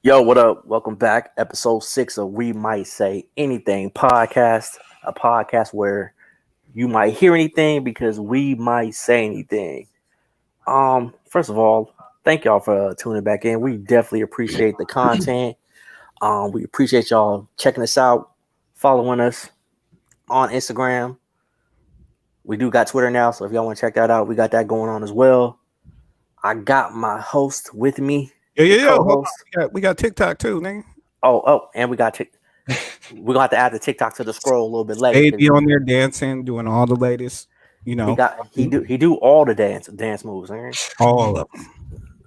Yo, what up? Welcome back. Episode 6 of We Might Say Anything podcast. A podcast where you might hear anything because we might say anything. First of all, thank y'all for tuning back in. We definitely appreciate the content. We appreciate y'all checking us out, following us on Instagram. We do got Twitter now, so if y'all want to check that out, we got that going on as well. I got my host with me. Yeah. Hold on. We got TikTok too, nigga. And we got we're gonna have to add the TikTok to the scroll a little bit later. They be on there dancing, doing all the latest. You know, he do all the dance moves, man. All of them.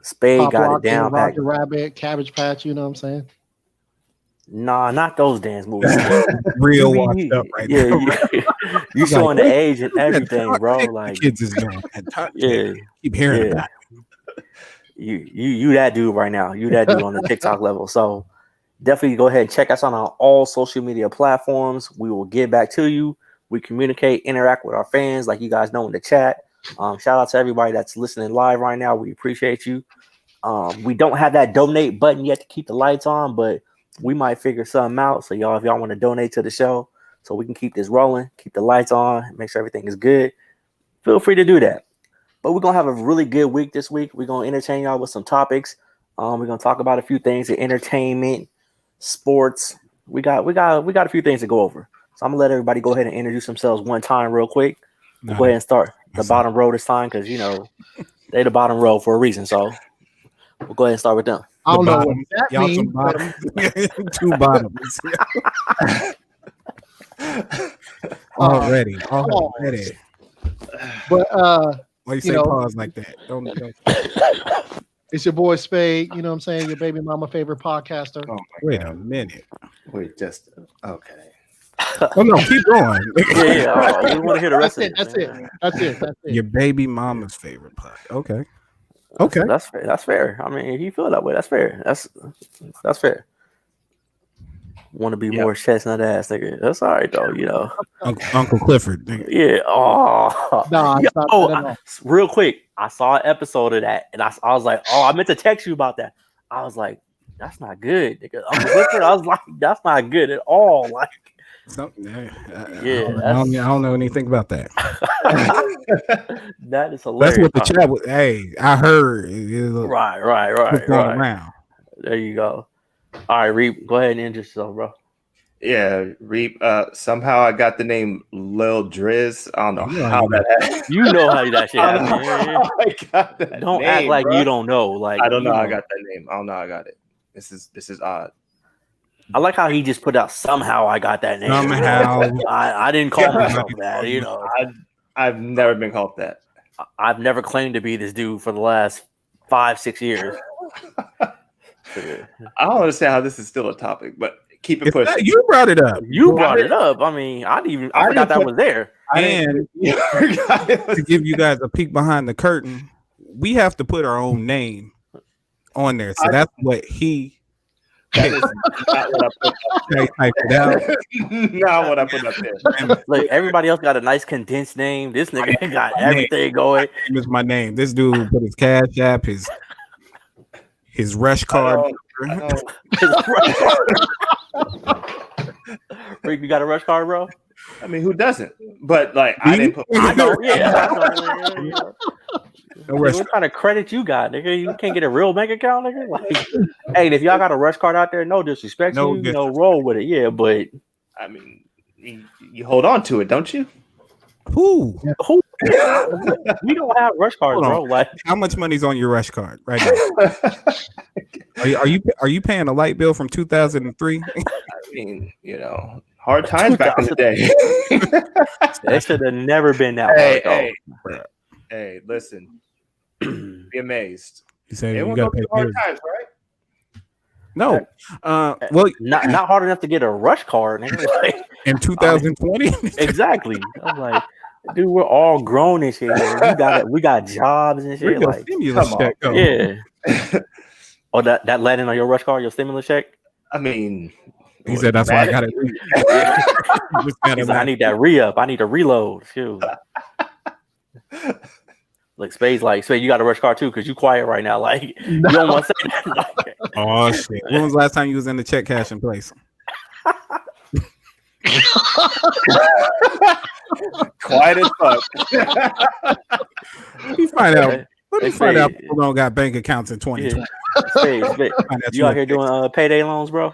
Spade Pop got Rocket, it down. Roger Rabbit, Cabbage Patch. You know what I'm saying? Nah, not those dance moves. Real washed up right now. You showing the age and everything, bro. Like kids is doing that. Yeah, keep hearing about it. You that dude right now. You that dude on the TikTok level. So definitely go ahead and check us out on all social media platforms. We will get back to you. We communicate, interact with our fans, like you guys know in the chat. Shout out to everybody that's listening live right now. We appreciate you. We don't have that donate button yet to keep the lights on, but we might figure something out. So y'all, if y'all want to donate to the show so we can keep this rolling, keep the lights on, make sure everything is good, feel free to do that. But we're gonna have a really good week this week. We're gonna entertain y'all with some topics. We're gonna talk about a few things in entertainment, sports. We got a few things to go over. So I'm gonna let everybody go ahead and introduce themselves one time real quick. We'll go ahead and start the bottom row this time because they the bottom row for a reason. So we'll go ahead and start with them. I don't know what that Y'all means. Two bottoms. Already. But why you say pause like that? Don't. It's your boy Spade. You know what I'm saying? Your baby mama favorite podcaster. Oh, wait a minute. Wait, just okay. Oh no, keep going. Yeah. We want to hear the rest of it. That's it. Your baby mama's favorite pod. Okay. That's fair. I mean, if you feel that way, that's fair. That's fair. Want to be more chestnut ass nigga? That's all right though. Uncle Clifford. Nigga. Yeah. Oh. No. Real quick, I saw an episode of that, and I was like, I meant to text you about that. I was like, that's not good, nigga. Uncle Clifford, I was like, that's not good at all. Like, I don't know anything about that. That is hilarious. That's what the chat was. Hey, I heard. Right. Around. There you go. All right, Reap, go ahead and introduce yourself, bro. Yeah, Reap. Somehow I got the name Lil Driz. I don't know how that happened. You know how that shit happened. I got that Don't name, act like bro. you don't know. Like I don't know how I got that name. I don't know how I got it. This is odd. I like how he just put out somehow I got that name. Somehow. I didn't call myself that, I've never been called that. I've never claimed to be this dude for the last 5-6 years. I don't understand how this is still a topic, but keep it pushing. You brought it up. You brought it up. I mean, I forgot that was there. And to give you guys a peek behind the curtain, we have to put our own name on there. So that's what he. That is not what I put up. Not what I put up there. Look, everybody else got a nice condensed name. This nigga got everything going. This is my name. This dude put his Cash App, his Rush card. Rick, you got a Rush card, bro? I mean, who doesn't? But like, I didn't put. I know, yeah. What kind of credit you got, nigga? You can't get a real bank account, nigga. Like, hey, if y'all got a Rush card out there, no disrespect to you, roll with it, yeah. But I mean, you hold on to it, don't you? Who? We don't have Rush cards, bro. Like, how much money's on your Rush card right now? Are you paying a light bill from 2003? I mean, hard times back in the day. It should have never been that hard. Hey, listen. Be amazed. You say you got to pay hard times, right? No. Well, not hard enough to get a Rush card, nigga. Like, in 2020. Exactly. I'm like, dude, we're all grown and shit. We got jobs and shit. Like, come on. Yeah. Oh, that landing on your Rush card, your stimulus check? I mean, he said that's why I got it. I need that re-up. I need to reload. Shoot. Like Spade's like, Spade, you got to rush car too because you quiet right now. Like you don't want to say that. Oh shit! When was the last time you was in the check cashing place? Quiet as fuck. Let me find out. Okay. Let me They find say- out people don't got bank accounts in 2020. Spade, Find out you out you here doing payday loans, bro?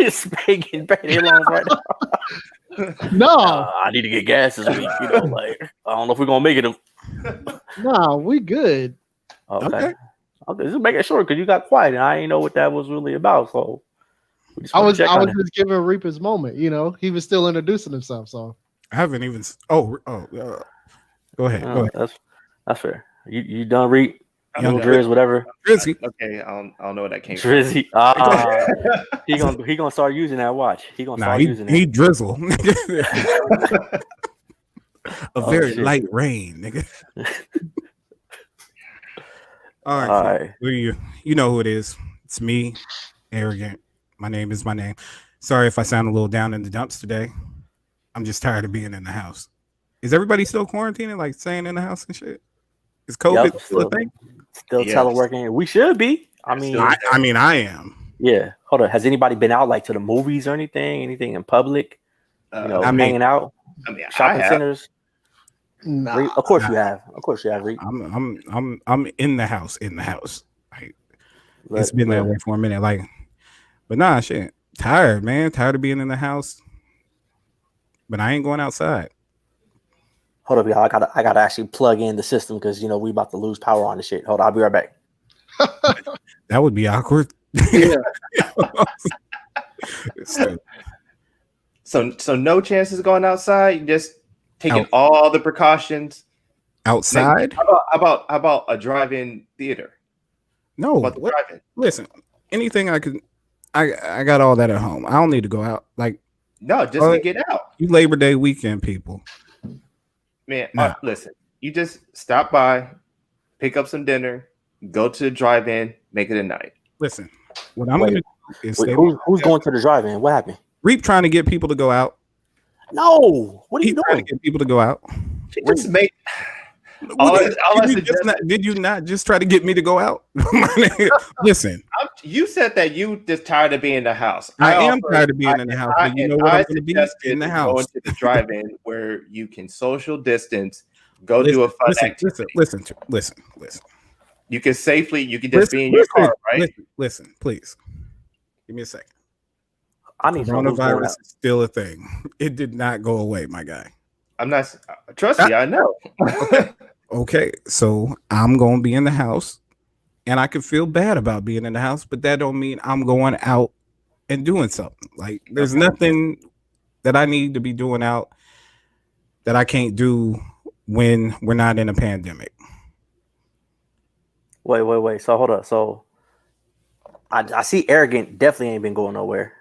Spade getting payday loans right now. No, I need to get gas this week. You know, like I don't know if we're gonna make it. no, we good. Okay. Okay, just making sure because you got quiet and I didn't know what that was really about. So we just I wanna was check I on was it. just giving Reap his moment. You know, he was still introducing himself. So I haven't even. Go ahead. Go ahead. That's fair. You done read I'm little done. Drizz, whatever. Drizzy. Okay, I don't know where that came from. Drizzy. He gonna start using that watch. He gonna Nah, start using he it. drizzle. A very shit. light rain, nigga. All right, All right. who are you? You know who it is. It's me, Arrogant. My name is my name. Sorry if I sound a little down in the dumps today. I'm just tired of being in the house. Is everybody still quarantining, like staying in the house and shit? Is COVID Yup, still a still. thing? Still Yes. teleworking. We should be. I mean, I mean, I am. yeah. Hold on. Has anybody been out like to the movies or anything? Anything in public? You know, I mean- hanging out, I mean, I shopping have. centers. nah, Reed? Of course you have. Of course you have. Reed. I'm in the house. In the house. Like, Look, it's been that look. way for a minute. Like, but nah, shit. Tired, man. Tired of being in the house. But I ain't going outside. Hold up, y'all. I gotta actually plug in the system because you know we about to lose power on the shit. Hold on, I'll be right back. That would be awkward. yeah. So no chances of going outside. You just taking Out. all the precautions. Outside? How about a drive-in theater? No. About the What? drive-in? Listen, anything I could. I got all that at home. I don't need to go out. Like No, just Oh, to get out, you Labor Day weekend people. man. Nah. Listen, you just stop by, pick up some dinner, go to the drive-in, make it a night. Listen, what I'm Wait. gonna do is Wait, stay. who's going to the drive-in? What happened? Reap trying to get people to go out. No. What are you He's trying doing? to get people to go out. She just made. All Did I you suggest- did you not just try to get me to go out? Listen, You said that you just tired of being in the house. I am offered- tired of being in the house, but you know what I'm going to be suggested in the Going house. to the drive-in where you can social distance, go do a fun activity. Listen. You can just be in your car, right? Listen, please. Give me a second. I need to know who's going Coronavirus out. is still a thing. It did not go away, my guy. I'm not. Trust me, I know. Okay, so I'm going to be in the house, and I can feel bad about being in the house, but that don't mean I'm going out and doing something. Like there's nothing that I need to be doing out that I can't do when we're not in a pandemic. Wait. So hold up. So I see Arrogant definitely ain't been going nowhere.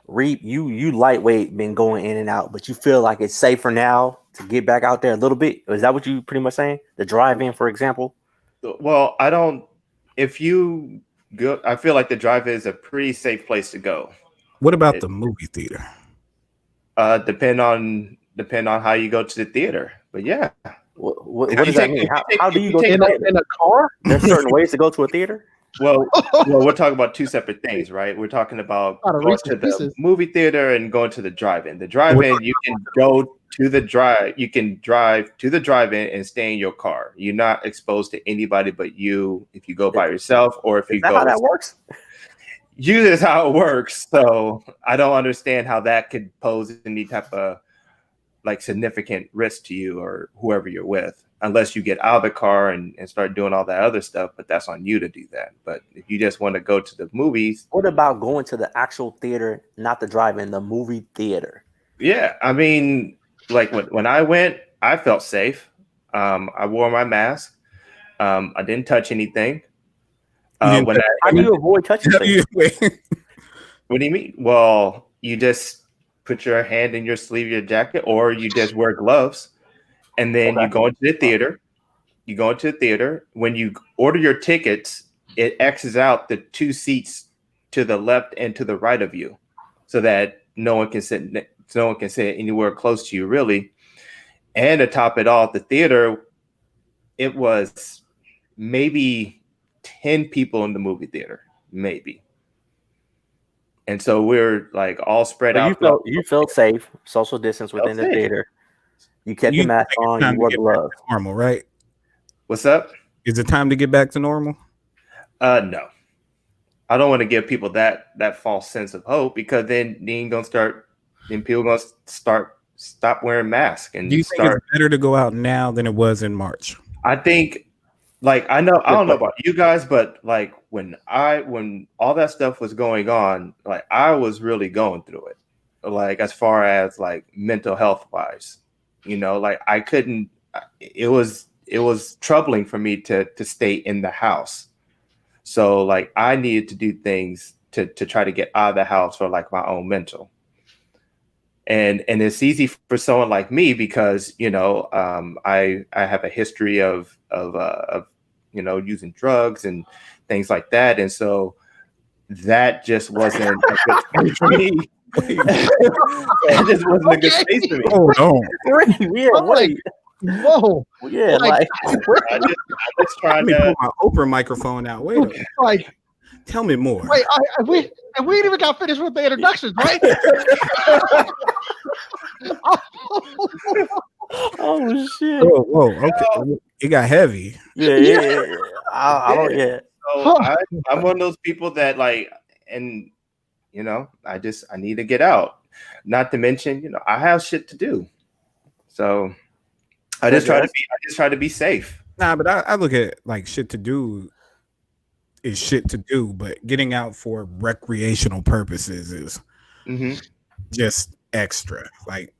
Reap, you lightweight been going in and out, but you feel like it's safer now to get back out there a little bit. Is that what you pretty much saying? The drive-in, for example. Well, I don't. If you go, I feel like the drive-in is a pretty safe place to go. What about the movie theater? Depend on how you go to the theater. But yeah, What If does you that take- mean? if you take- How do if you you go to take the In theater? a car? There's certain ways to go to a theater. well, we're talking about two separate things, right? We're talking about Lot of going Reese's to the Pieces. movie theater and going to the drive-in. The drive-in, you can go to the drive. You can drive to the drive-in and stay in your car. You're not exposed to anybody but you if you go by yourself or if you Is that go. how that works? Usually is how it works. So I don't understand how that could pose any type of like significant risk to you or whoever you're with, unless you get out of the car and start doing all that other stuff. But that's on you to do that. But if you just want to go to the movies, What about going to the actual theater, not the drive-in, the movie theater? yeah, I mean, like when I went, I felt safe. I wore my mask. I didn't touch anything. You didn't How do you avoid touching things? What do you mean? Well, you just put your hand in your sleeve of your jacket, or you just wear gloves, and then Okay. you go into the theater. You go into the theater. When you order your tickets, it X's out the two seats to the left and to the right of you, so that no one can sit anywhere close to you, really. And to top it off, the theater, it was maybe 10 people in the movie theater, maybe. And so we're like all spread So out. you felt safe, social distance Felt within the safe. theater. You kept You your mask think it's on. time You to wore get back gloves. to normal, right? What's up? Is it time to get back to normal? No. I don't want to give people that false sense of hope, because then people gonna stop wearing masks and Do you think start. it's better to go out now than it was in March? I think, like, I don't know about you guys, but like when all that stuff was going on, like I was really going through it, like as far as like mental health wise, like I couldn't. It was troubling for me to stay in the house. So like I needed to do things to try to get out of the house for like my own mental. And it's easy for someone like me because I have a history of using drugs and things like that, and so that just wasn't a good space for me. That just wasn't a good space for me. Hold on. Yeah, I'm like, whoa, yeah, like- I just Let trying me to. pull my Oprah microphone out. Wait a minute. like, Tell me more. wait, we ain't even got finished with the introductions, right? oh shit. Whoa, okay. It got heavy. Yeah. I don't. Yeah. So I'm one of those people that like, and I need to get out. Not to mention, I have shit to do. So I just try to be safe. Nah, but I look at like shit to do is shit to do, but getting out for recreational purposes is just extra. Like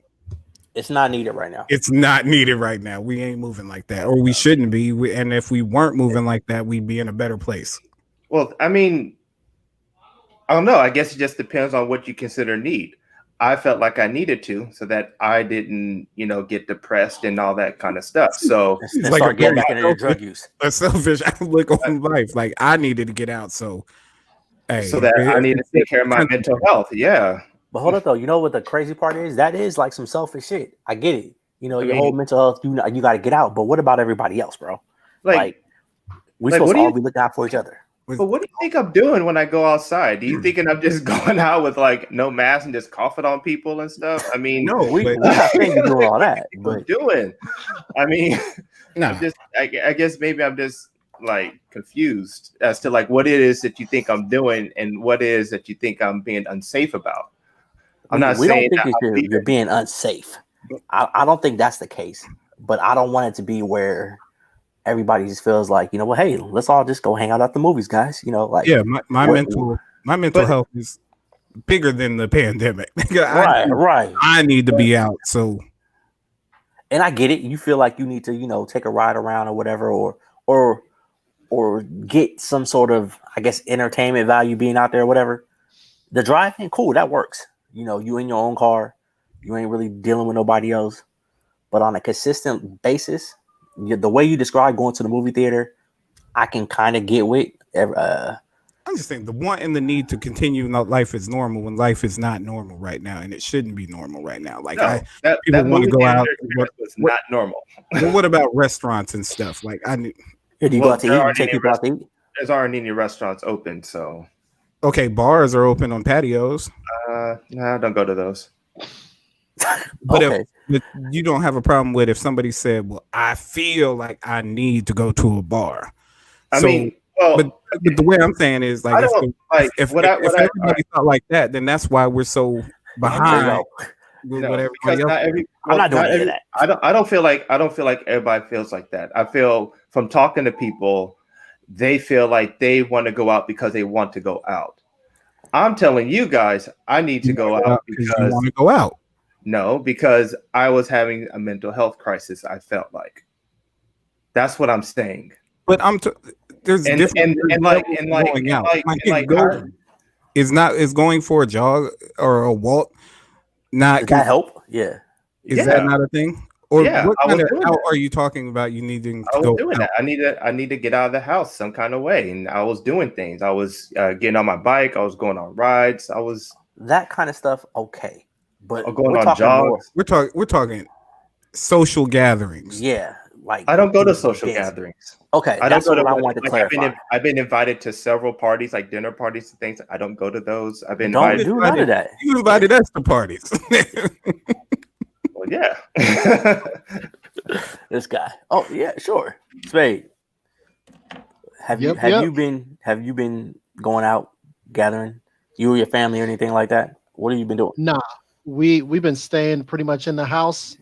It's not needed right now. it's not needed right now. We ain't moving like that, or we shouldn't be. And if we weren't moving like that, we'd be in a better place. Well, I mean, I don't know. I guess it just depends on what you consider need. I felt like I needed to, so that I didn't, get depressed and all that kind of stuff. So Let's like start a getting very back into the drug use. A selfish outlook on life. Like I needed to get out, so hey, so that I need to take care of my mental health. Yeah. But hold up though, you know what the crazy part is? That is like some selfish shit. I get it. Your whole mental health, you got to get out. But what about everybody else, bro? Like we're supposed to all be looking out for each other. But what do you think I'm doing when I go outside? Do you thinking I'm just going out with like no mask and just coughing on people and stuff? I mean, no, we're not saying you're doing all that. But doing, I mean, nah. I guess maybe I'm just like confused as to like what it is that you think I'm doing and what it is that you think I'm being unsafe about. I'm not we saying don't think you're being unsafe. I don't think that's the case, but I don't want it to be where everybody just feels like, hey, let's all just go hang out at the movies, guys. Yeah, my mental health is bigger than the pandemic. Right. I need to be out. So, and I get it. You feel like you need to, take a ride around or whatever, or get some sort of, I guess, entertainment value being out there or whatever. The driving, cool, that works. You in your own car, you ain't really dealing with nobody else. But on a consistent basis, the way you describe going to the movie theater, I can kind of get with. I'm just saying the want and the need to continue life is normal when life is not normal right now, and it shouldn't be normal right now. Like people want to go out. Was not normal. Well, what about restaurants and stuff? Like do you go out to eat? You take people out to eat? There's already any restaurants open, so okay, bars are open on patios. No, don't go to those. But if you don't have a problem with if somebody said, "Well, I feel like I need to go to a bar," but the way I'm saying is like if everybody thought like that, then that's why we're so behind. With what everybody else. I'm not doing that. I don't feel like everybody feels like that. I feel from talking to people, they feel like they want to go out because they want to go out. I'm telling you guys, I need to go out because you want to go out. No, because I was having a mental health crisis. I felt like that's what I'm saying. But there's different going out. Is going for a jog or a walk not? Does that help? Yeah. Is that not a thing? Or yeah, what kind of out are you talking about? You needing to go doing out? that. I need to get out of the house some kind of way, and I was doing things. I was getting on my bike. I was going on rides. I was that kind of stuff. Okay, but going on jogs. We're talking social gatherings. Yeah, like? I don't go to do social events? gatherings. Okay, I don't that's go to what I wanted to like, clarify. I've been invited to several parties, like dinner parties and things. I don't go to those. I've been Don't invited. do none of that. You invited us to parties. Well, yeah. This guy. Oh yeah, sure. Spade. Have Yep. you been going out gathering? You or your family or anything like that? What have you been doing? Nah, we've been staying pretty much in the house.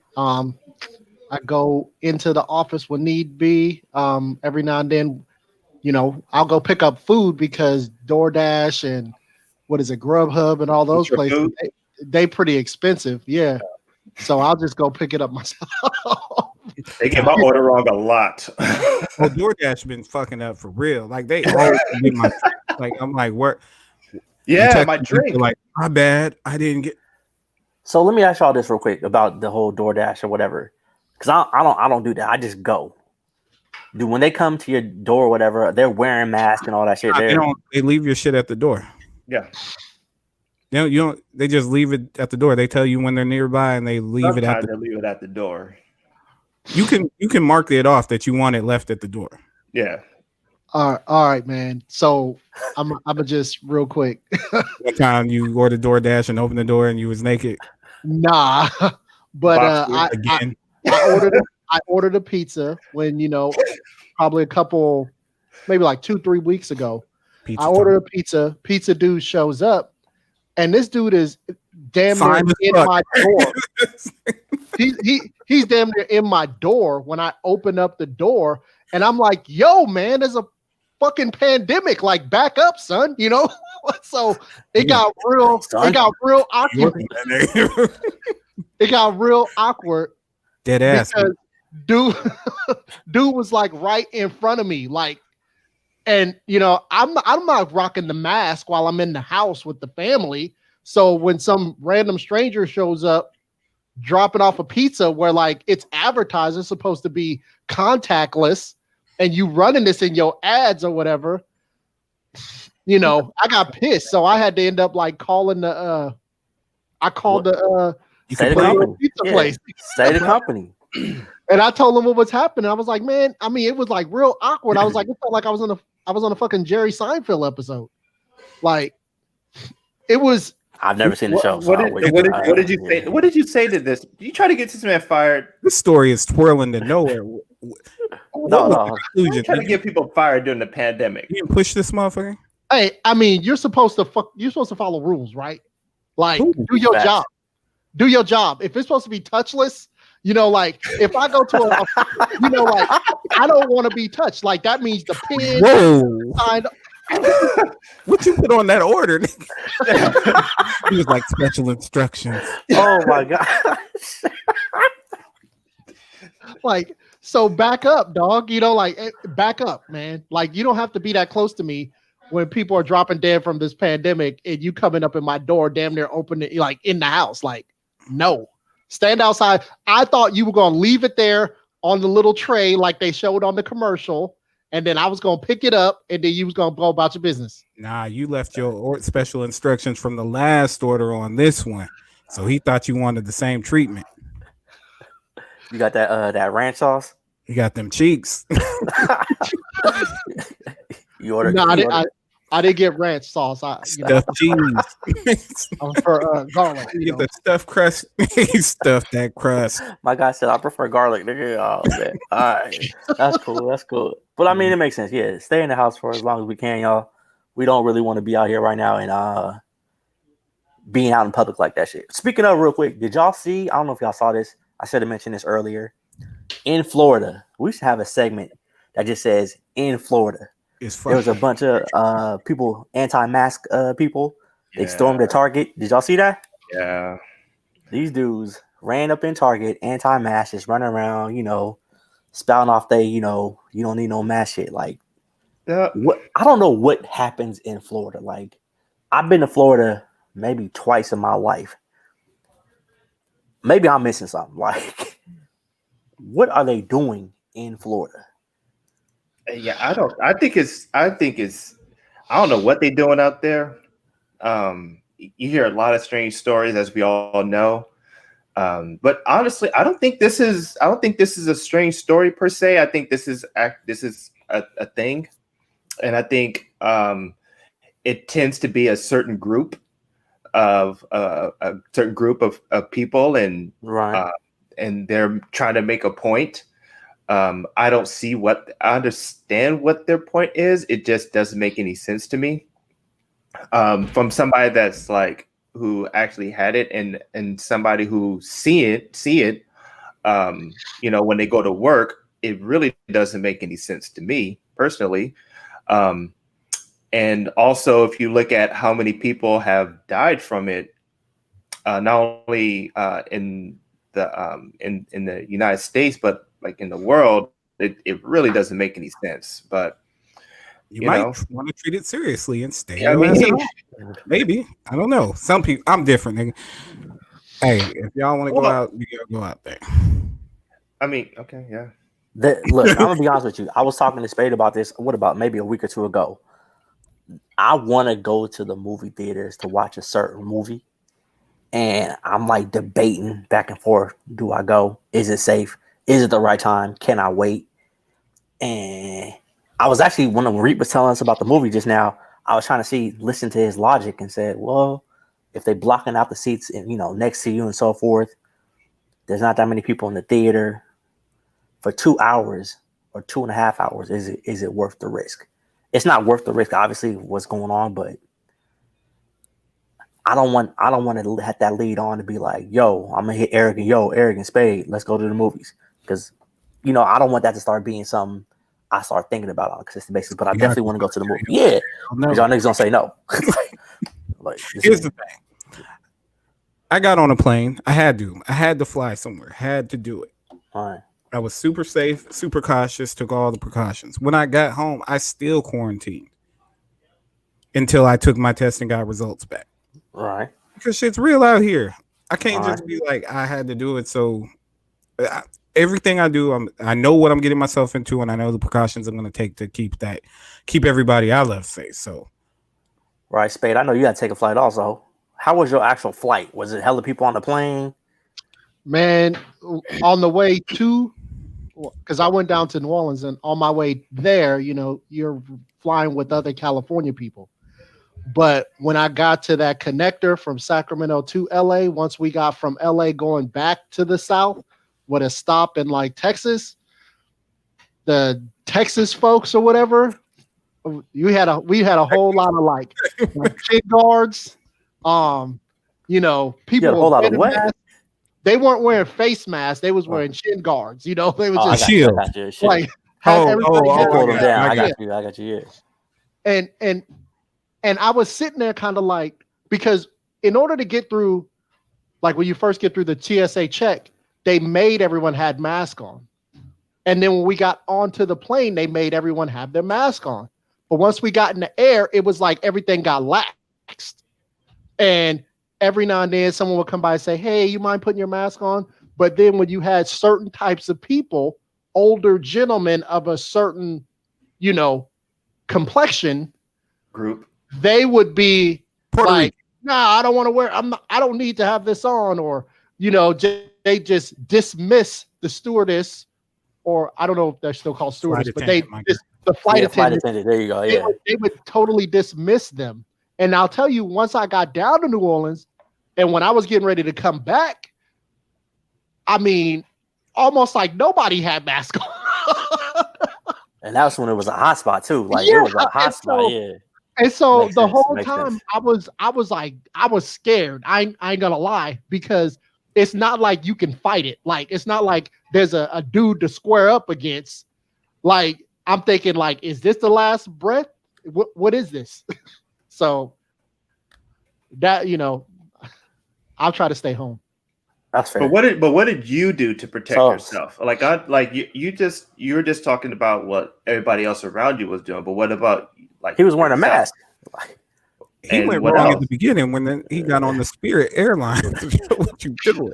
I go into the office when need be. Every now and then, I'll go pick up food because DoorDash and what is it, Grubhub and all those your places, food? they pretty expensive. Yeah. So I'll just go pick it up myself. They get my order wrong a lot. Well, DoorDash been fucking up for real. Like they always get my like I'm like where Yeah, my drink. like my bad. I didn't get So let me ask y'all this real quick about the whole DoorDash or whatever. Because I don't do that. I just go. Do when they come to your door or whatever, they're wearing masks and all that shit. they leave your shit at the door. Yeah. They just leave it at the door. They tell you when they're nearby and they leave it at Sometimes they leave it at the door. you can mark it off that you want it left at the door. Yeah. All right, man. So I'm just real quick. One time you ordered DoorDash and opened the door and you was naked Nah, but again. I ordered a pizza when probably a couple, maybe like 2-3 weeks ago. Pizza I ordered a pizza. Pizza dude shows up, and this dude is damn near Fine as in fuck. my door. He's damn near in my door when I open up the door, and I'm like, "Yo, man, there's a fucking pandemic. Like, back up, son." So it got real. Son. It got real awkward. It got real awkward Dead ass. because dude was like right in front of me, like, and I'm not rocking the mask while I'm in the house with the family. So when some random stranger shows up dropping off a pizza where like it's advertised it's supposed to be contactless and you running this in your ads or whatever, I got pissed. So I had to end up like calling the You Say can the put company. pizza Yeah. place. Say the company. And I told him what was happening. I was like, man, I mean, it was like real awkward. I was like, it felt like I was on a fucking Jerry Seinfeld episode. Like, it was. I've never seen the show. What did you say? What did you say to this? You try to get this man fired. this story is twirling to nowhere. No. You trying to get people fired during the pandemic. You didn't push this motherfucker. Hey, I mean, you're supposed to follow rules, right? Like, Ooh, do your facts. job. Do your job. If it's supposed to be touchless, like if I go to like I don't want to be touched. Like that means the pin. Whoa. Signed. What you put on that order? He was like special instructions. Oh my god. Like, so back up, dog. Back up, man. Like, you don't have to be that close to me when people are dropping dead from this pandemic and you coming up in my door, damn near opening, like in the house. Like, no, stand outside. I thought you were going to leave it there on the little tray like they showed on the commercial. And then I was going to pick it up and then you was going to go about your business. Nah, you left your special instructions from the last order on this one. So he thought you wanted the same treatment. You got that ranch sauce? You got them cheeks. You ordered. No, I I didn't get ranch sauce. I Stuffed cheese. for garlic. You get the stuffed crust. He stuffed that crust. My guy said I prefer garlic. Nigga. Oh, man. All right, that's cool. That's cool. But I mean, it makes sense. Yeah, stay in the house for as long as we can, y'all. We don't really want to be out here right now and being out in public like that shit. Speaking of, real quick, did y'all see? I don't know if y'all saw this. I should have mentioned this earlier. In Florida, we should have a segment that just says "in Florida." It's There was a bunch of people, anti-mask people. They stormed the Target. Did y'all see that? Yeah. These dudes ran up in Target, anti-mask, just running around, spouting off they, you don't need no mask shit. Like, what? I don't know what happens in Florida. Like, I've been to Florida maybe twice in my life. Maybe I'm missing something. Like, what are they doing in Florida? Yeah, I think it's I don't know what they're doing out there. You hear a lot of strange stories, as we all know. But honestly, I don't think this is a strange story per se. I think this is a thing, and I think it tends to be a certain group of people, and Right. and they're trying to make a point. I understand what their point is. It just doesn't make any sense to me. From somebody that's like who actually had it, and somebody who see it, when they go to work, it really doesn't make any sense to me personally. And also, if you look at how many people have died from it, not only in the United States, but like in the world, it really doesn't make any sense. But You might want to treat it seriously and stay. I mean, maybe, I don't know. Some people, I'm different. Nigga. Hey, if y'all want to go out, you gotta go out there. I mean, okay, yeah. Look, I'm gonna be honest with you. I was talking to Spade about this. What about maybe a week or two ago? I want to go to the movie theaters to watch a certain movie, and I'm like debating back and forth. Do I go? Is it safe? Is it the right time? Can I wait? And I was actually, when Reed was telling us about the movie just now, I was trying to listen to his logic and said, well, if they blocking out the seats and next to you and so forth, there's not that many people in the theater for 2 hours or 2.5 hours. Is it worth the risk? It's not worth the risk, obviously, what's going on, but I don't want to have that lead on to be like, yo, I'm gonna hit Eric and Spade, let's go to the movies. Because I don't want that to start being something I start thinking about on a consistent basis, but I definitely want to go to the movie. Yeah. Because y'all niggas don't say no. Here's the thing. I got on a plane. I had to fly somewhere. Had to do it. All right. I was super safe, super cautious, took all the precautions. When I got home, I still quarantined until I took my test and got results back. All right. Because shit's real out here. I can't just be like, I had to do it. So everything I do, I know what I'm getting myself into, and I know the precautions I'm going to take to keep everybody I love safe. So, right, Spade. I know you got to take a flight also. How was your actual flight? Was it hella people on the plane? Man, on the way to, because I went down to New Orleans, and on my way there, you're flying with other California people. But when I got to that connector from Sacramento to LA, once we got from LA going back to the South with a stop in like Texas, the Texas folks or whatever, we had a whole lot of like chin guards, people. You had a whole lot of what? Masks. They weren't wearing face masks. They was wearing chin guards. They were just shield. Like I got you. Yeah. And I was sitting there kind of like, because in order to get through, like when you first get through the TSA check, they made everyone had mask on. And then when we got onto the plane, they made everyone have their mask on. But once we got in the air, it was like everything got laxed. And every now and then someone would come by and say, hey, you mind putting your mask on? But then when you had certain types of people, older gentlemen of a certain, complexion group, they would be like, nah, I don't want to wear, I don't need to have this on. Or, they just dismiss the stewardess, or I don't know if they're still called stewardess, but the flight attendant. There you go. Yeah. They would totally dismiss them. And I'll tell you, once I got down to New Orleans and when I was getting ready to come back, I mean, almost like nobody had masks on. And that was when it was a hot spot too. Like it was a hot spot, yeah. And so the whole time I was like, I was scared. I ain't gonna lie, because it's not like you can fight it. Like, it's not like there's a dude to square up against. Like, I'm thinking, like, is this the last breath? What is this? So that, I'll try to stay home. That's fair. But what did you do to protect yourself? Like you were just talking about what everybody else around you was doing, but what about like he was wearing a mask? He went wrong at the beginning when he got on the Spirit airline. What you doing?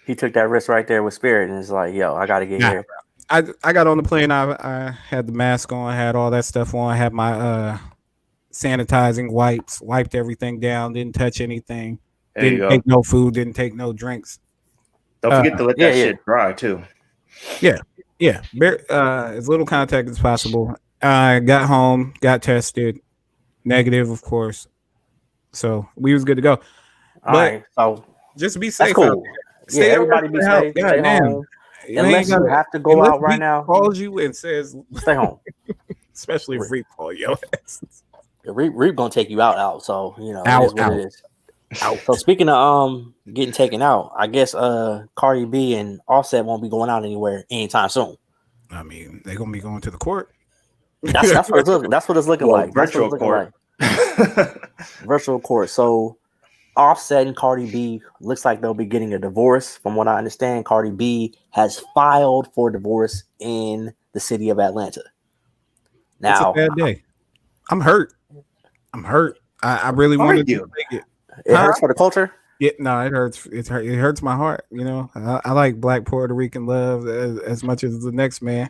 He took that risk right there with Spirit, and it's like, yo, I gotta get here. I got on the plane. I had the mask on, had all that stuff on, I had my sanitizing wipes, wiped everything down, didn't touch anything. There you Didn't go. take no food, didn't take no drinks. Don't forget to let yeah, that yeah. shit dry too. Yeah, as little contact as possible. I got home, got tested, negative, of course. So we was good to go. All But right, so just be that's safe out cool. there. Yeah, Stay everybody be safe. God Stay damn. home. You Unless ain't you gotta- have to go unless out right Reek now, calls you and says, stay home. especially if Reek call your ass. Reap gonna take you out. So you know it Out, is what out. it is. So speaking of getting taken out, I guess Cardi B and Offset won't be going out anywhere anytime soon. I mean, they're gonna be going to the court. That's what it's looking. That's what it's looking Well, like. That's what virtual it's looking court. like. Virtual court. So Offset and Cardi B looks like they'll be getting a divorce. From what I understand, Cardi B has filed for divorce in the city of Atlanta. Now, It's a bad day. I'm hurt. I really Are wanted you? to take it. it hurts for the culture. Yeah, no, it hurts. It hurts my heart. You know, I like Black Puerto Rican love as much as the next man.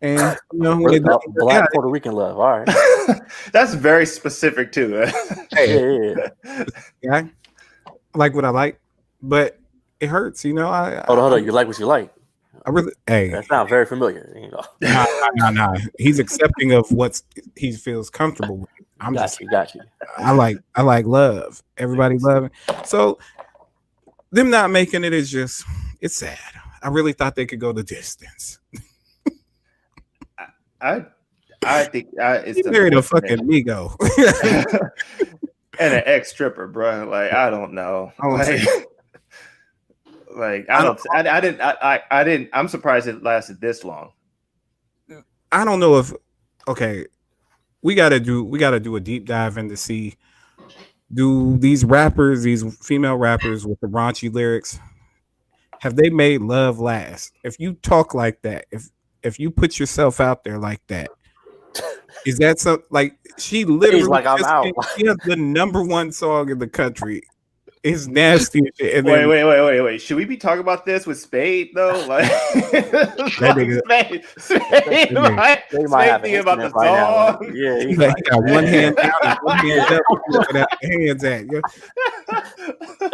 And you know, when they don't work Black out, Puerto Rican love. All right. That's very specific too. hey, Yeah. yeah, I like what I like, but it hurts. You know, Hold on. You like what you like. I really, hey, That sounds very familiar. You know. nah. He's accepting of what he feels comfortable with. I'm just, Got you. I like love. Everybody loving. So them not making it is just, it's sad. I really thought they could go the distance. I think it's He married a fucking Migo. and an ex stripper, bro. Like I don't know. I didn't. I'm surprised it lasted this long. I don't know if we gotta do a deep dive in to see, do these rappers, these female rappers with the raunchy lyrics, have they made love last? If you talk like that, if you put yourself out there like that, is that something like she literally He's like, I'm out. She has the #1 song in the country. It's nasty. And Wait. Should we be talking about this with Spade though? Like Spade might thinking about the song. Yeah, he got one hand down and one hand up. Looking at the hands at.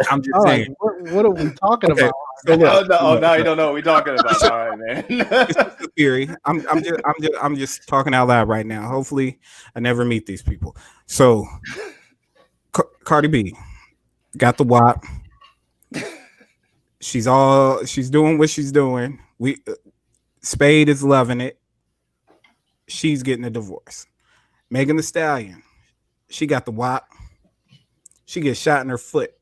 I'm just saying. What are we talking about? So look, No, you don't know what we're talking about. All right, man. It's just a theory. I'm just talking out loud right now. Hopefully, I never meet these people. So, Cardi B got the WAP. She's doing what she's doing. Spade is loving it. She's getting a divorce. Megan Thee Stallion, she got the WAP. She gets shot in her foot.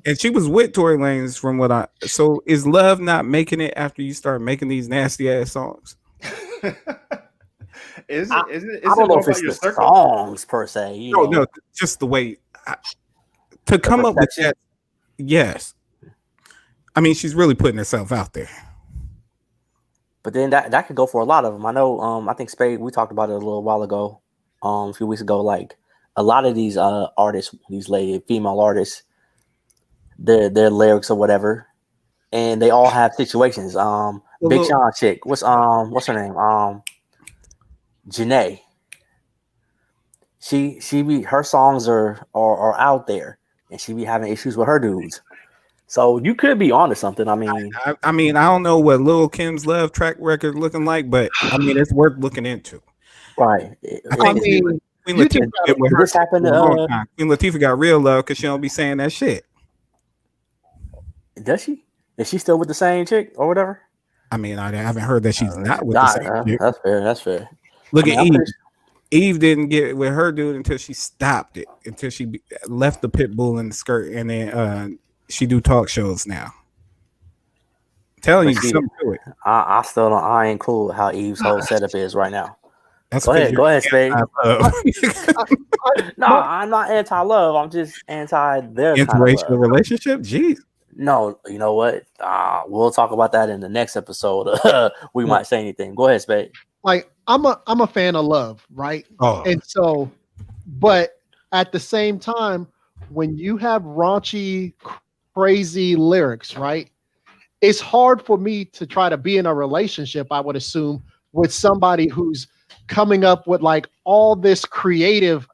And she was with Tory Lanez from so is love not making it after you start making these nasty ass songs? I don't know if it's the songs per se. No, just the way to come up with that. Yes. I mean, she's really putting herself out there. But then that could go for a lot of them. I know. I think Spade. We talked about it a little while ago, a few weeks ago. Like a lot of these artists, these female artists, their lyrics or whatever, and they all have situations. Big Sean chick. What's her name? Janae. Her songs are out there, and she be having issues with her dudes. So you could be onto something. I mean, I don't know what Lil Kim's love track record looking like, but I mean, it's worth looking into. Right. Queen Latifah got real love because she don't be saying that shit. Does she? Is she still with the same chick or whatever? I mean, I haven't heard that she's not with the same chick. That's fair. Look at Eve. Eve didn't get with her dude until she stopped it, until she left the pit bull in the skirt, and then she do talk shows now. I'm telling you, something to it. I still don't. I ain't cool with how Eve's whole setup is right now. Go ahead, Spade. No, I'm not anti-love. I'm just anti their interracial relationship. Jeez. No, you know what? We'll talk about that in the next episode. We might say anything. Go ahead, Spade. Like I'm a fan of love, right? Oh. And so, but at the same time, when you have raunchy, crazy lyrics, right? It's hard for me to try to be in a relationship, I would assume, with somebody who's coming up with like all this creative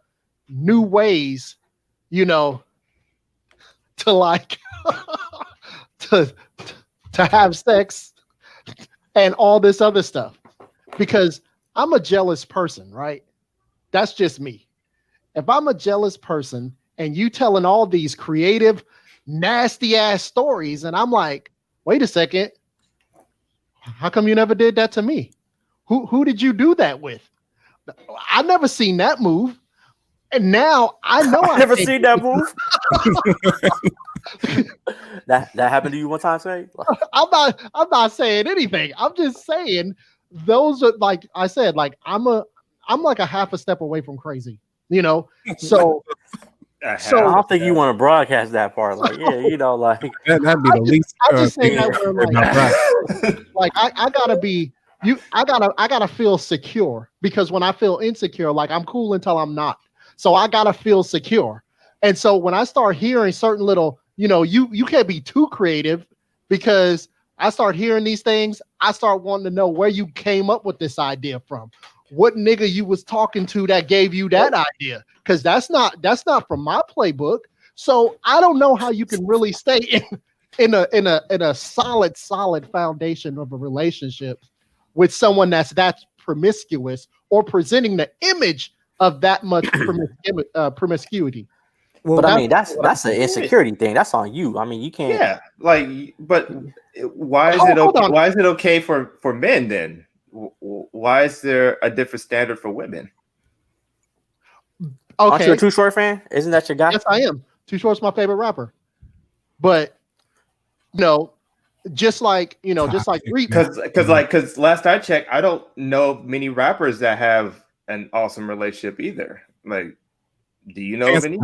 new ways, to like to have sex and all this other stuff because I'm a jealous person, right? That's just me. If I'm a jealous person and you telling all these creative, nasty ass stories, and I'm like, wait a second, how come you never did that to me? Who did you do that with? I never seen that move. And now I know I never seen that move. that happened to you one time, say? I'm not saying anything. I'm just saying those are like I said, like I'm like a half a step away from crazy, you know. So I don't think you want to broadcast that part. Like, yeah, you know, like that'd be the least. I just say that where like I gotta be I gotta feel secure because when I feel insecure, like I'm cool until I'm not. So I gotta feel secure. And so when I start hearing certain little, you know, you can't be too creative because I start hearing these things, I start wanting to know where you came up with this idea from. What nigga you was talking to that gave you that idea? Because that's not from my playbook. So I don't know how you can really stay in a solid foundation of a relationship with someone that's promiscuous or presenting the image of that much promiscuity. Well, but I mean, that's an insecurity thing. That's on you. I mean, you can't. Yeah, like, but why is it okay? Why is it okay for men then? Why is there a different standard for women? Okay, aren't you a Too Short fan? Isn't that your guy? Yes, I am. Too Short's my favorite rapper. But you know, just like because last I checked, I don't know of many rappers that have an awesome relationship either. Like, do you know of any?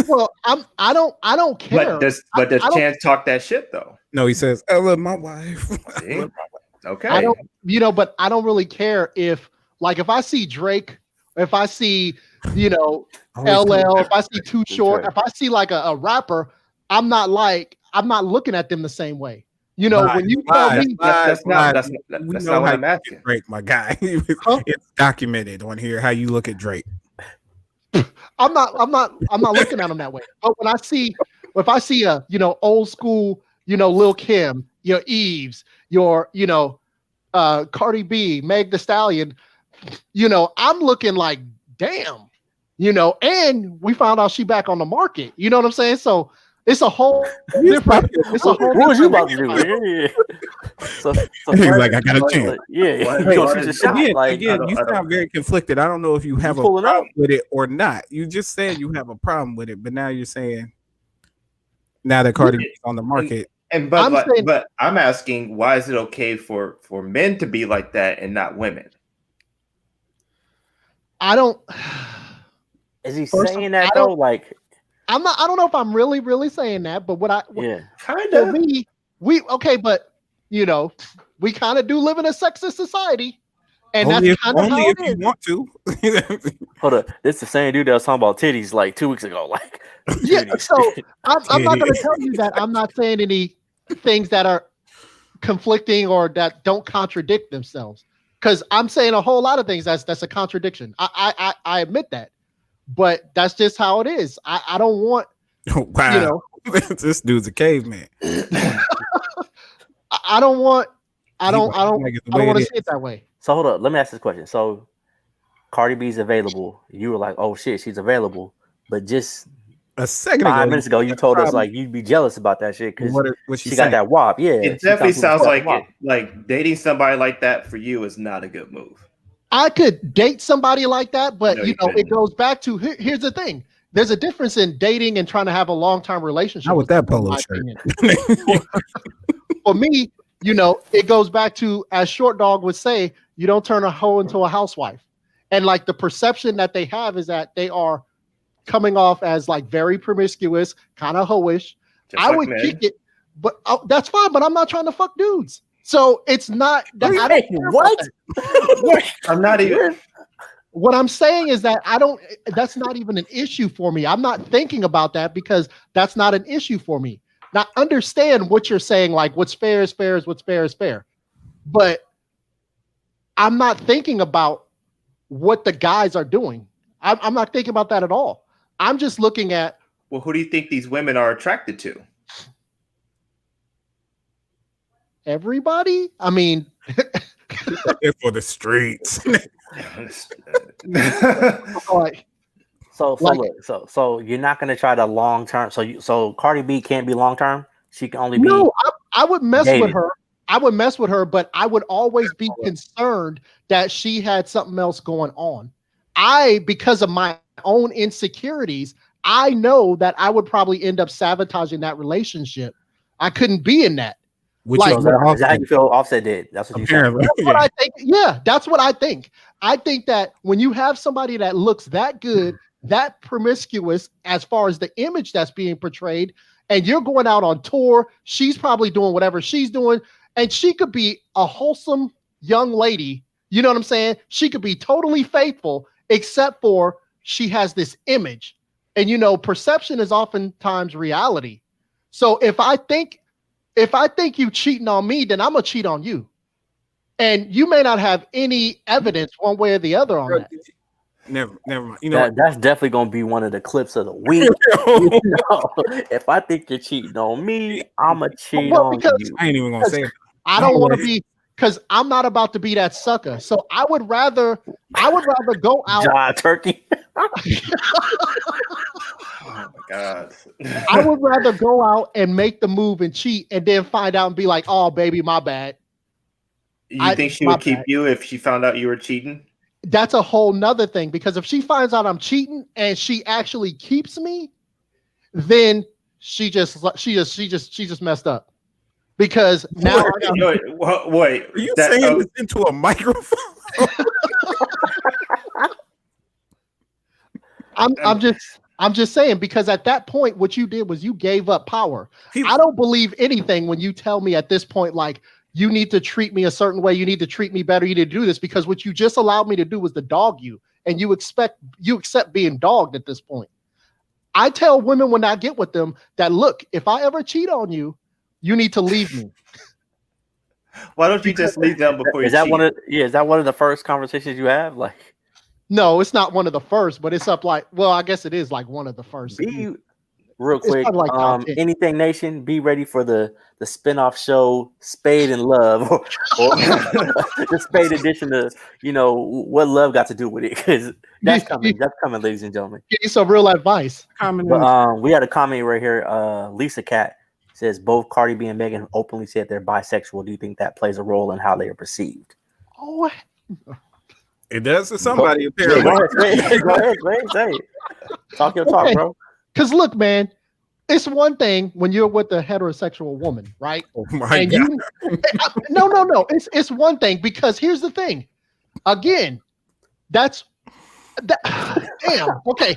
Well, I don't care. But does Chance talk that shit though? No, he says, "I love my wife." Okay. I don't, but I don't really care if I see Drake, if I see, LL, if I see Too Short, if I see like a rapper, I'm not looking at them the same way. You know, when you tell me that's not what I'm asking. Drake, my guy. It's documented on here how you look at Drake. I'm not looking at him that way. But if I see a old school, Lil Kim, your Eves, your Cardi B, Meg Thee Stallion, I'm looking like damn, and we found out she back on the market. You know what I'm saying? So it's a whole different. It's a whole. What was you about to do? So he's like, I got a chance. Again, you sound very conflicted. I don't know if you have a problem with it or not. You just said you have a problem with it, but now you're saying now that Cardi is on the market. But I'm asking, why is it okay for men to be like that and not women? I don't. Is he saying that though? Like, I don't know if I'm really, really saying that, but kind of. But we kind of do live in a sexist society, and only that's kind of how it is. You want to. Hold up, this is the same dude that was talking about titties like 2 weeks ago. Like, yeah. So I'm not going to tell you that I'm not saying any things that are conflicting or that don't contradict themselves, because I'm saying a whole lot of things that's a contradiction. I admit that. But that's just how it is. I don't want. Wow, this dude's a caveman. I don't want to say it that way. So hold up, let me ask this question. So Cardi B's available. You were like, oh shit, she's available. But just a second 5 minutes ago, you told us like you'd be jealous about that shit because she got that wop. Yeah, it definitely sounds like dating somebody like that for you is not a good move. I could date somebody like that, but it goes back to here's the thing. There's a difference in dating and trying to have a long-term relationship. Not with that polo shirt. For me, it goes back to, as Short Dog would say, you don't turn a hoe into a housewife. And like the perception that they have is that they are coming off as like very promiscuous, kind of hoish. I would kick it, but that's fine. But I'm not trying to fuck dudes. So it's not that I don't care what? I'm not even. What I'm saying is that that's not even an issue for me. I'm not thinking about that because that's not an issue for me. Now, understand what you're saying, like what's fair is fair is what's fair is fair. But I'm not thinking about what the guys are doing. I'm not thinking about that at all. I'm just looking at Well, who do you think these women are attracted to? Everybody? I mean, They're for the streets. like, So you're not gonna try to long term. So Cardi B can't be long term. She can only be. no, I would mess with dated. her. I would mess with her, but I would always be concerned that she had something else going on. Because of my own insecurities, I know that I would probably end up sabotaging that relationship. I couldn't be in that. Which Like, So is that how you feel Offset did? That's what you said. apparently. That's what I think. Yeah, that's what I think. I think that when you have somebody that looks that good, that promiscuous as far as the image that's being portrayed, and you're going out on tour, she's probably doing whatever she's doing, and she could be a wholesome young lady. You know what I'm saying? She could be totally faithful, except for she has this image. And perception is oftentimes reality. So if I think you cheating on me, then I'm gonna cheat on you. And you may not have any evidence one way or the other on that. Never mind. You know, That's definitely gonna be one of the clips of the week. If I think you're cheating on me, I'ma cheat Well, on because- you. I ain't even gonna say it. I don't want to be, because I'm not about to be that sucker. So I would rather go out. John Turkey. Oh my God. I would rather go out and make the move and cheat, and then find out and be like, "Oh, baby, my bad." You think she my would keep bad. you if she found out you were cheating? That's a whole nother thing, because if she finds out I'm cheating and she actually keeps me, then she just messed up. Because now I got, Wait. Are you saying this into a microphone? I'm just saying, because at that point, what you did was you gave up power. I don't believe anything when you tell me at this point, like, you need to treat me a certain way, you need to treat me better, you need to do this, because what you just allowed me to do was to dog you, and you accept being dogged at this point. I tell women when I get with them that, look, if I ever cheat on you, you need to leave me. Why don't you just leave them before you Is that cheat? is that one of the first conversations you have? Like, No, it's not one of the first, but it's up like, well, I guess it is like one of the first. be real It's quick. probably like top 10. Anything Nation, be ready for the spinoff show Spade and Love, or the Spade edition of what love got to do with it, because that's coming. That's coming, ladies and gentlemen. Give you some real advice. But we had a comment right here. Lisa Cat says both Cardi B and Megan openly said they're bisexual. Do you think that plays a role in how they are perceived? Oh, It does to somebody, Yeah, apparently. go ahead, say it. Talk your talk, Okay. bro. because look, man, it's one thing when you're with a heterosexual woman, right? Oh my And God. no. It's one thing, because here's the thing. Again, damn. Okay.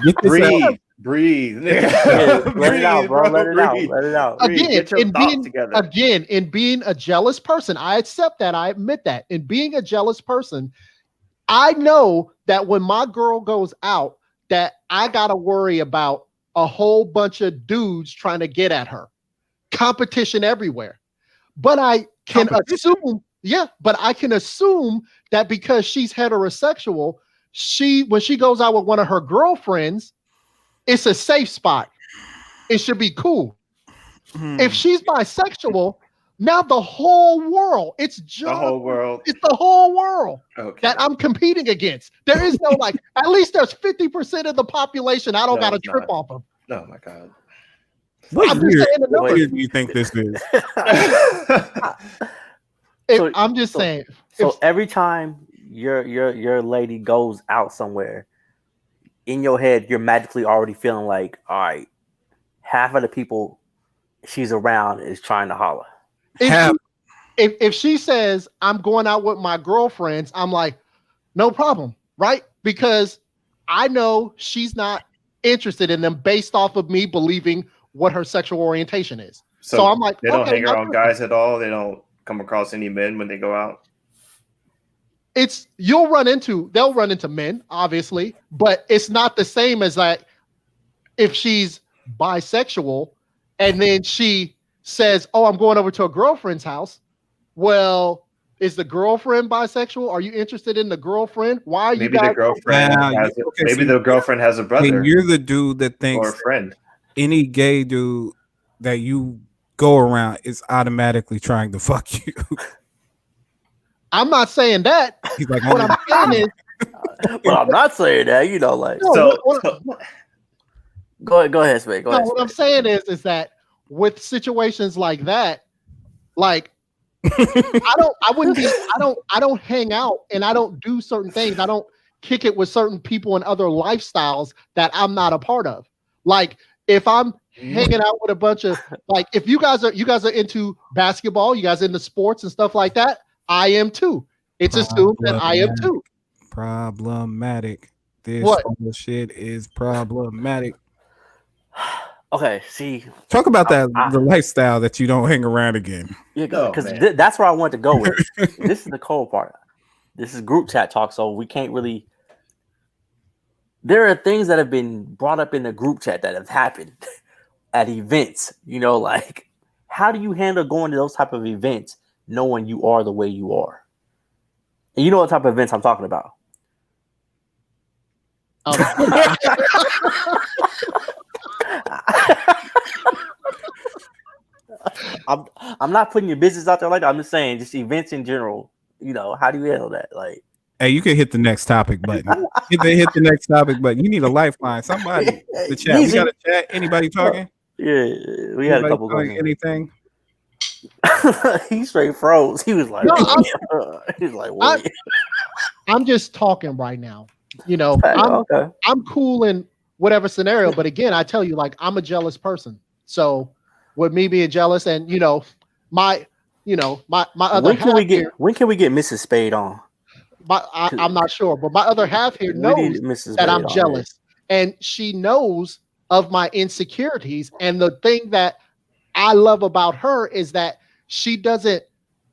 Get this out. Breathe. Yeah, let it out, bro. Breathe, Let it out. Breathe. Again, Get your in thoughts together. in being a jealous person, I accept that. I admit that. In being a jealous person, I know that when my girl goes out, that I gotta worry about a whole bunch of dudes trying to get at her. Competition everywhere. But I can assume that because she's heterosexual, when she goes out with one of her girlfriends, it's a safe spot. It should be cool. If she's bisexual, now the whole world, it's just The whole world. it's the whole world Okay. that I'm competing against. There is no like, at least there's 50% of the population I don't No, got to it's trip not. off of. Oh my God. What I'm just year, saying the what numbers. year do you think this is? So- I'm just so- saying. So every time your lady goes out somewhere, in your head, you're magically already feeling like, all right, half of the people she's around is trying to holler. If she says I'm going out with my girlfriends, I'm like, no problem, right? Because I know she's not interested in them based off of me believing what her sexual orientation is. So I'm like, they don't okay, hang around guys at all. They don't come across any men when they go out. they'll run into men, obviously, but it's not the same as like if she's bisexual and then she says, oh, I'm going over to a girlfriend's house. Well, Is the girlfriend bisexual? Are you interested in the girlfriend? Why are you Maybe guys? the girlfriend Nah, has okay, maybe so the girlfriend has a Hey, brother you're the dude that or thinks a friend. any gay dude that you go around is automatically trying to fuck you. I'm not saying that. He's like, What I'm saying is, But I'm not saying that, you know, like no, So, go ahead, Spade. Go no, ahead. what I'm Spade. saying is that with situations like that, like I don't hang out and I don't do certain things. I don't kick it with certain people and other lifestyles that I'm not a part of. Like if I'm hanging out with a bunch of like if you guys are into basketball, you guys into sports and stuff like that, I am too. It's assumed that I am too. problematic. This What? bullshit is problematic. Okay, see, Talk about that I- the lifestyle that you don't hang around again. yeah, Oh, because man. that's where I wanted to go with. This is the cold part. This is group chat talk, so we can't really. There are things that have been brought up in the group chat that have happened at events. You know, like how do you handle going to those type of events knowing you are the way you are? And you know what type of events I'm talking about. I'm not putting your business out there like that. I'm just saying, just events in general. You know, how do you handle that? Like, Hey, you can hit the next topic button. hit the next topic button. You need a lifeline. Somebody the chat. We Easy. got a chat. Anybody talking? Yeah, we had a Anybody couple talking going. anything? He straight froze. He was like, No, he's like, wait. I'm just talking right now. You know, Okay. I'm cool in whatever scenario, but again, I tell you, like I'm a jealous person. So with me being jealous and my other When can half we get here, Mrs. Spade on? I'm not sure, but my other half here We knows need Mrs. that Spade I'm on jealous. And she knows of my insecurities. And the thing that I love about her is that she doesn't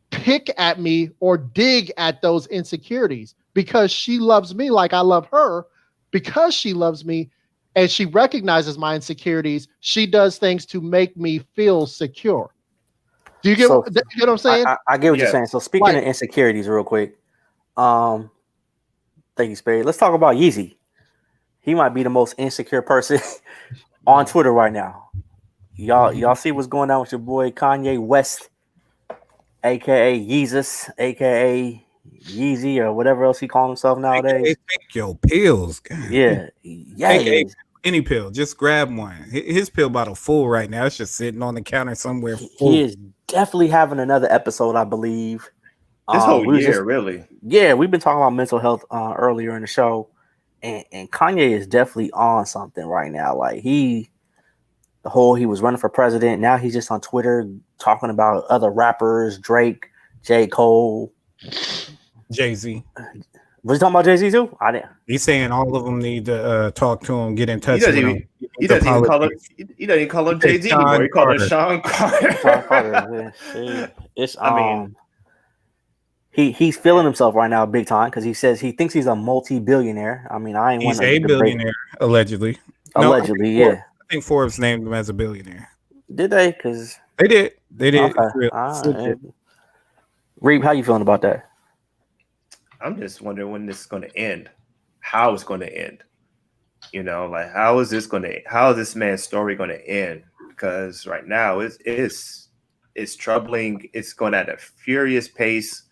pick at me or dig at those insecurities because she loves me like I love her. Because she loves me and she recognizes my insecurities, she does things to make me feel secure. Do you get, So, you get what I'm saying? I get what you're Yes. saying. So speaking Like- of insecurities, real quick, thank you, Spade. Let's talk about Yeezy. He might be the most insecure person on Twitter right now. Y'all see what's going on with your boy Kanye West, aka Yeezus, aka Yeezy, or whatever else he calls himself nowadays. Hey, take your pills. God. Yeah, Take any pill. Just grab one. His pill bottle full right now. It's just sitting on the counter somewhere. Full. He is definitely having another episode, I believe. This whole we was year, just- really. Yeah, we've been talking about mental health earlier in the show, and Kanye is definitely on something right now. Like he was running for president. Now he's just on Twitter talking about other rappers, Drake, J. Cole. Jay-Z. Was he talking about Jay-Z too? I didn't. He's saying all of them need to talk to him, get in He touch doesn't with even him. he doesn't even call him politics. he doesn't even call him He said Jay-Z anymore. Sean He called him Carter. Sean Carter. Sean Carter, yeah. It's I mean- he's feeling himself right now big time because he says he thinks he's a multi-billionaire. I mean, I ain't He's want to a debate. billionaire, allegedly. No, Allegedly, yeah. I think Forbes named him as a billionaire. Did they? Because They did. They did. okay. It's real. All right. Reeb, how you feeling about that? I'm just wondering when this is going to end. How it's going to end. You know, like how is this man's story going to end? Because right now it's troubling. It's going at a furious pace.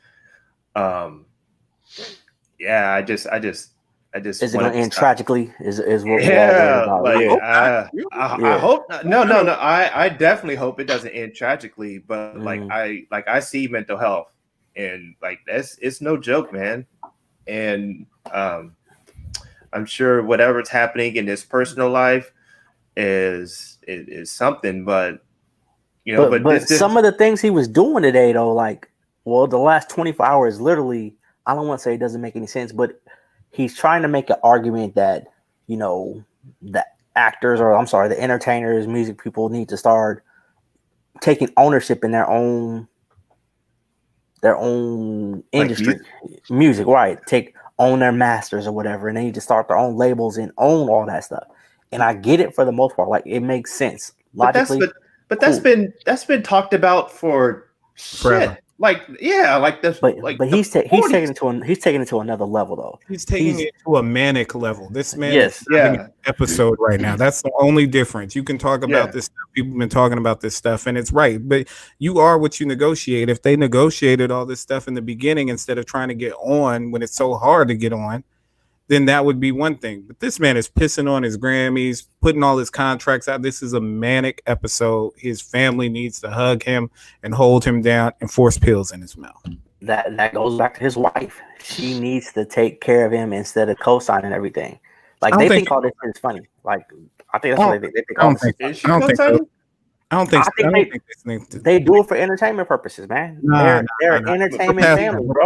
Yeah, I just Is it want going to end stop. tragically? Is what we're all Yeah, worried about? like Yeah. I hope no. I definitely hope it doesn't end tragically, but Mm. I see mental health, and like it's no joke, man. And I'm sure whatever's happening in his personal life is something, but you know, but this some of the things he was doing today, though, like, well, the last 24 hours, literally, I don't want to say it doesn't make any sense, but he's trying to make an argument that, you know, the actors, or I'm sorry, the entertainers, music people need to start taking ownership in their own industry, music, right? Own their masters or whatever, and they need to start their own labels and own all that stuff. And I get it for the most part, like it makes sense logically. But that's been talked about for Forever. shit. like this. But Like but the he's 40s. taking it to another level though. He's taking He's- it to a manic level. This man Yes. is having Yeah. an episode right now. That's the only difference. You can talk about Yeah. this stuff. People have been talking about this stuff, and it's right. But you are what you negotiate. If they negotiated all this stuff in the beginning instead of trying to get on when it's so hard to get on, then that would be one thing. But this man is pissing on his Grammys, putting all his contracts out. This is a manic episode. His family needs to hug him and hold him down and force pills in his mouth. That goes back to his wife. She needs to take care of him instead of co-signing everything. Like I don't they think- think all this shit is funny. Like I think that's I what they think. I All don't this, think. Is she I don't think so. co-signing? I don't think. I So. think I they- don't think this thing. they do it for entertainment purposes, man. Nah, they're an nah. entertainment We're past family, that. bro.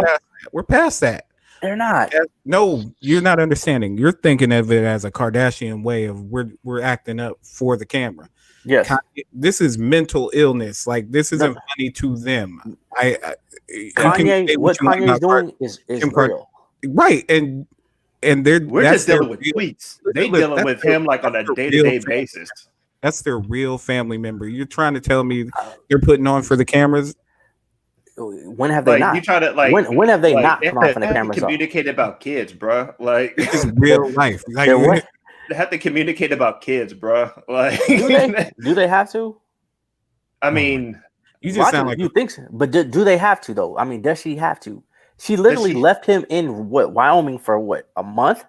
We're past that. They're not. No, you're not understanding. You're thinking of it as a Kardashian way of we're acting up for the camera. Yes. This is mental illness. Like this isn't No. funny to them. You can Kanye, say what you want Kanye's about Kar- doing is Kim Kar- real. right, and they're We're that's just dealing their with real- tweets. They Look, dealing that's with their- him like on a that's their day-to-day real family. basis. That's their real family member. You're trying to tell me they're putting on for the cameras? When have they Like not? you try to like when have they like, not they come off have from the to cameras? though? communicate about kids, bro. Like This is real life. Like, They're what? they have to communicate about kids, bro. Like Do they have to? I mean, you Why just do sound like you think so? But do they have to though? I mean, does she have to? She literally she- left him in Wyoming for what, a month?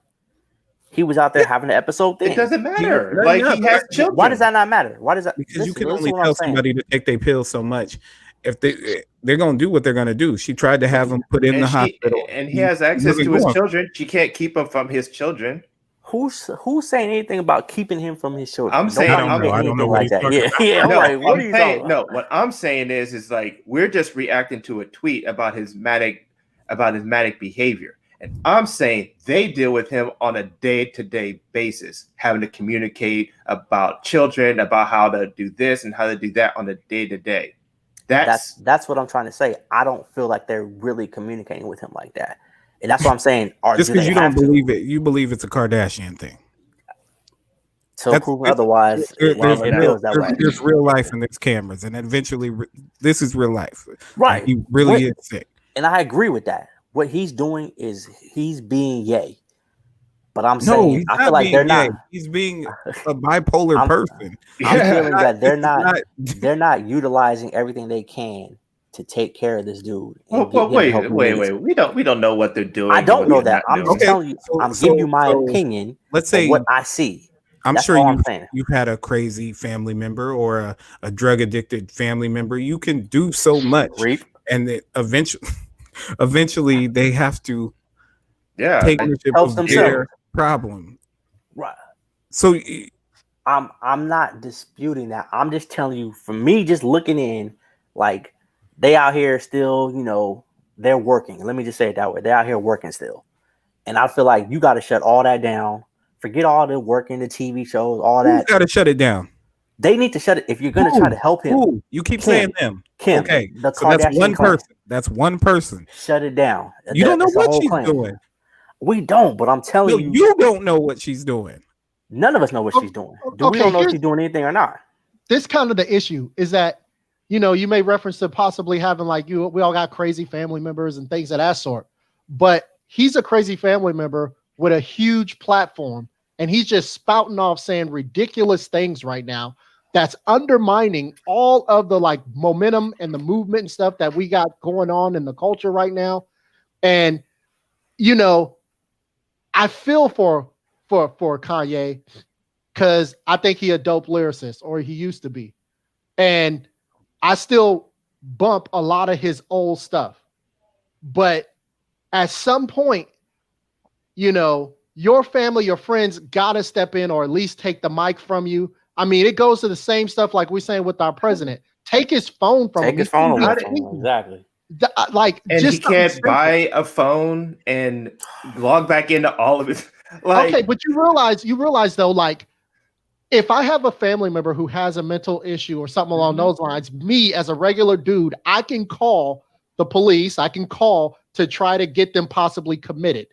He was out there having an episode thing. it doesn't matter. Yeah, Like yeah, he has but children. Why does that not matter? Why does that? because you can listen only to what I'm tell saying. somebody to take their pills so much. If they're gonna do what they're gonna do. She tried to have him put in the hospital. And he has access Really to his going. children. She can't keep him from his children. Who's saying anything about keeping him from his children? I'm saying- Nobody I don't did know. I don't know anything what like he's that. talking Yeah, about. yeah. I'm No, like, what are I'm you saying, talking no, about? what I'm saying is like we're just reacting to a tweet about his manic behavior. And I'm saying they deal with him on a day-to-day basis, having to communicate about children, about how to do this and how to do that on a day-to-day. That's what I'm trying to say. I don't feel like they're really communicating with him like that, and that's what I'm saying. Just do because they you don't have to? believe it, you believe it's a Kardashian thing. So That's- prove it's- otherwise, There's it feels that way. there's real life and there's cameras, and eventually this is real life. Right. Like, he really What- is sick. And I agree with that. What he's doing is he's being yay. But I'm No, saying he's I not feel like being they're gay. not. He's being a bipolar person. I'm Yeah. feeling that they're It's not. They're not utilizing everything they can to take care of this dude. and Well, get him the help he wait. needs. We don't know what they're doing. I and don't what know they're that. not I'm doing. just telling you. so- I'm giving you my so- opinion Let's of say what I see. I'm That's sure all I'm saying. you've had a crazy family member or a drug addicted family member. You can do so much, Reap. and then eventually they have to Yeah. take ownership helps of themselves. their problem. Right. So I'm not disputing that. I'm just telling you, for me, just looking in, like they out here still, they're working. Let me just say it that way. They're out here working still. And I feel like you got to shut all that down. Forget all the working, the TV shows, all you that. got to shut it down. They need to shut it. If you're going to try to help him, Ooh, you keep Kim. saying them. Kim, Okay, the so that's Kardashian one clan, person. That's one person. shut it down. You don't know That's the what whole she's clan. doing. We don't, but I'm telling No, you, you don't know what she's doing. none of us know what she's doing. Do we Okay, don't know if here's- she's doing anything or not? This kind of the issue is that, you made reference to possibly having we all got crazy family members and things of that sort, but he's a crazy family member with a huge platform, and he's just spouting off saying ridiculous things right now that's undermining all of the momentum and the movement and stuff that we got going on in the culture right now. And I feel for Kanye, because I think he a dope lyricist, or he used to be. And I still bump a lot of his old stuff. But at some point, your family, your friends gotta step in or at least take the mic from you. I mean, it goes to the same stuff like we're saying with our president. Take his phone from Take him. his phone He away can from do him. Exactly. And just he can't something buy a phone and log back into all of it. okay, but you realize though, if I have a family member who has a mental issue or something along those lines, me as a regular dude, I can call the police. I can call to try to get them possibly committed.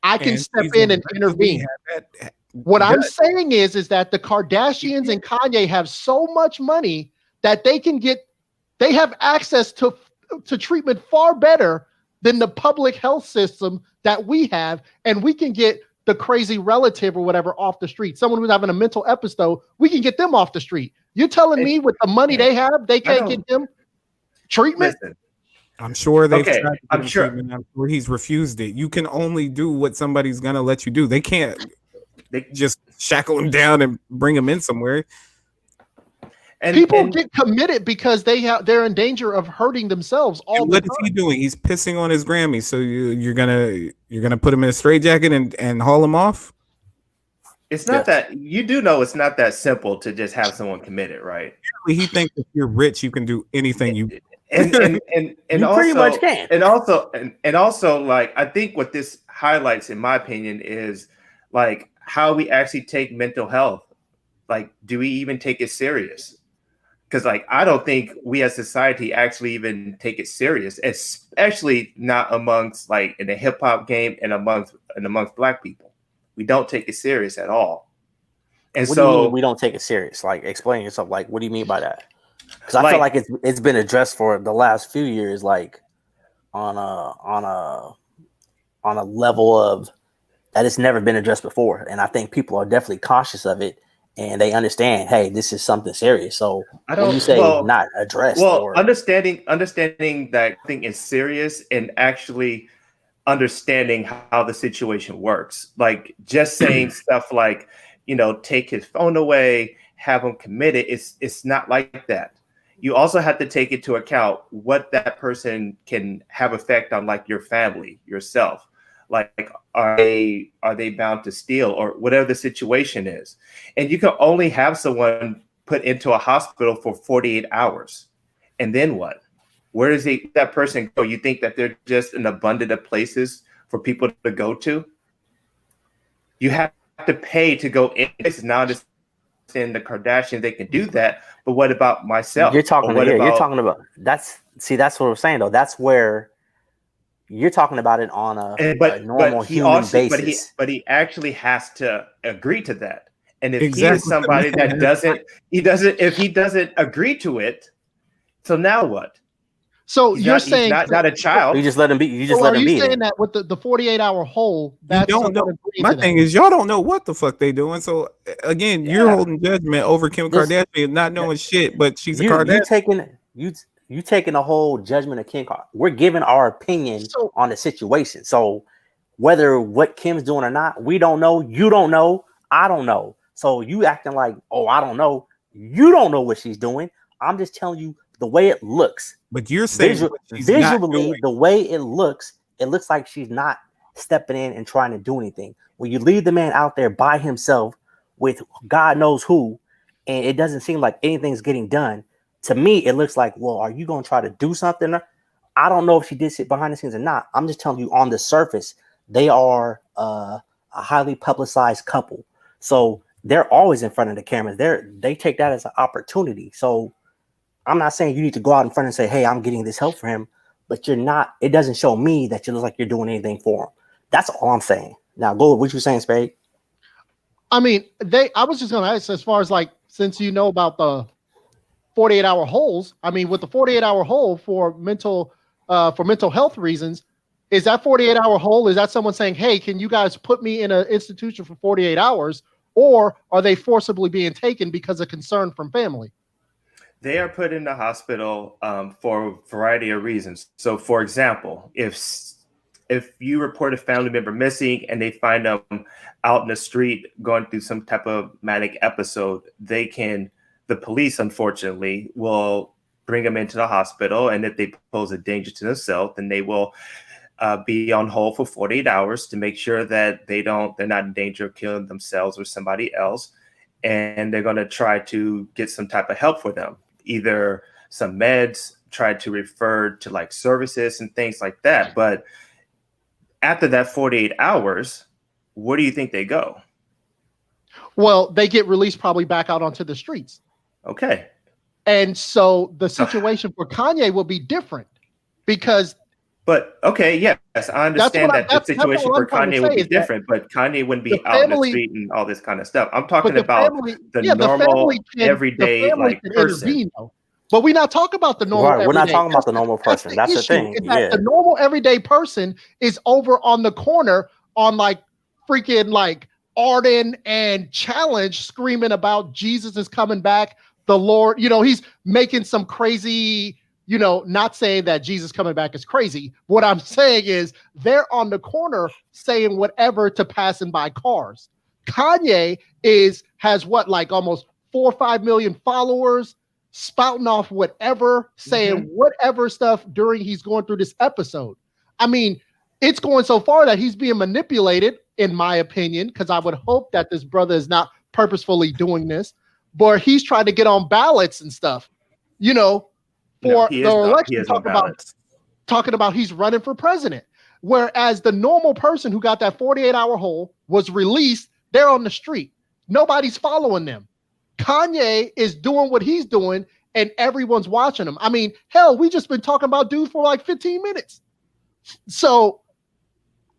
I can And step he's in and allegedly intervene. had that- What I'm Yes. saying is that the Kardashians and Kanye have so much money that they have access to to treatment far better than the public health system that we have, and we can get the crazy relative or whatever off the street. Someone who's having a mental episode, we can get them off the street. You're telling me with the money they have, they can't get them treatment? Listen, I'm sure they've Okay, tried to I'm give him sure. treatment. I'm sure he's refused it. You can only do what somebody's gonna let you do. They can't They- just shackle him down and bring him in somewhere. and People get committed because they're in danger of hurting themselves all And the what is he time. doing? He's pissing on his Grammy. So you're gonna put him in a straitjacket and haul him off? it's not that you do know it's not that simple to just have someone committed, right? He thinks if you're rich, you can do anything you. And You also, pretty much can. and also like I think what this highlights, in my opinion, is like how we actually take mental health. Like, do we even take it serious? Because like I don't think we as society actually even take it serious, especially not amongst like in the hip hop game and amongst Black people. We don't take it serious at all. And What do you so mean we don't take it serious? Like, explain yourself. Like, what do you mean by that? Because I Like- feel like it's been addressed for the last few years, like on a level of that it's never been addressed before, and I think people are definitely cautious of it, and they understand, hey, this is something serious. So I when don't you say well, not addressed, well or understanding that thing is serious and actually understanding how the situation works, like just saying stuff like, you know, take his phone away, have him committed, it's not like that. You also have to take into account what that person can have effect on, like your family, yourself. Like, are they bound to steal or whatever the situation is? And you can only have someone put into a hospital for 48 hours. And then what? Where does that person go? You think that they're just an abundance of places for people to go to? You have to pay to go in places. Now, just in the Kardashians, they can do that. But what about myself? you're talking Or what about, you're about- talking about that's what I'm saying though. That's where you're talking about it on a normal he human also, basis. but he actually has to agree to that. And if he Exactly. is somebody that if he doesn't agree to it, so now what? So He's you're not, saying he's not a child. You just let him be. You just so let are him you be. saying then. that with the 48-hour hold, that's don't know. someone agreeing My to thing that? is, y'all don't know what the fuck they doing. So again, you're holding judgment over Kim This- Kardashian, not knowing shit, but she's a You Kardashian. you taking a whole judgment of Kim. We're giving our opinion So- on the situation. So whether what Kim's doing or not, we don't know. You don't know. I don't know. So you acting like, oh, I don't know. You don't know what she's doing. I'm just telling you the way it looks. But you're saying what she's not Visually, doing. the way it looks like she's not stepping in and trying to do anything. When you leave the man out there by himself with God knows who, and it doesn't seem like anything's getting done, to me, it looks like, well, are you going to try to do something? I don't know if she did sit behind the scenes or not. I'm just telling you on the surface, they are a highly publicized couple. So they're always in front of the cameras. They take that as an opportunity. So I'm not saying you need to go out in front and say, hey, I'm getting this help for him, but you're not. It doesn't show me that you look like you're doing anything for him. That's all I'm saying. Now, go with what you saying, Spade. I mean, I was just going to ask, as far as like, since you know about the 48-hour holds, I mean, with the 48-hour hold for mental health reasons, is that 48-hour hold? Is that someone saying, hey, can you guys put me in an institution for 48 hours? Or are they forcibly being taken because of concern from family? They are put in the hospital for a variety of reasons. So, for example, if you report a family member missing and they find them out in the street going through some type of manic episode, the police, unfortunately, will bring them into the hospital. And if they pose a danger to themselves, then they will be on hold for 48 hours to make sure that they're not in danger of killing themselves or somebody else. And they're going to try to get some type of help for them, either some meds, try to refer to like services and things like that. But after that 48 hours, where do you think they go? Well, they get released probably back out onto the streets. Okay. And so the situation for Kanye will be different because But okay, yes, I understand that the situation for Kanye would be different, but Kanye wouldn't be out in the street and all this kind of stuff. I'm talking about the normal, everyday like person. But we're not talking about the normal. Right, we're not everyday talking about the person. normal person. That's the issue, thing. is that Yeah. the normal everyday person is over on the corner on like freaking like Arden and Challenge screaming about Jesus is coming back. The Lord, he's making some crazy, not saying that Jesus coming back is crazy. What I'm saying is they're on the corner saying whatever to passing by cars. Kanye has what, like almost 4 or 5 million followers, spouting off whatever, saying whatever stuff during he's going through this episode. I mean, it's going so far that he's being manipulated, in my opinion, because I would hope that this brother is not purposefully doing this, but he's trying to get on ballots and stuff, for the election, talking about he's running for president. Whereas the normal person who got that 48-hour hold was released, they're on the street. Nobody's following them. Kanye is doing what he's doing, and everyone's watching him. I mean, hell, we just been talking about dude for like 15 minutes. So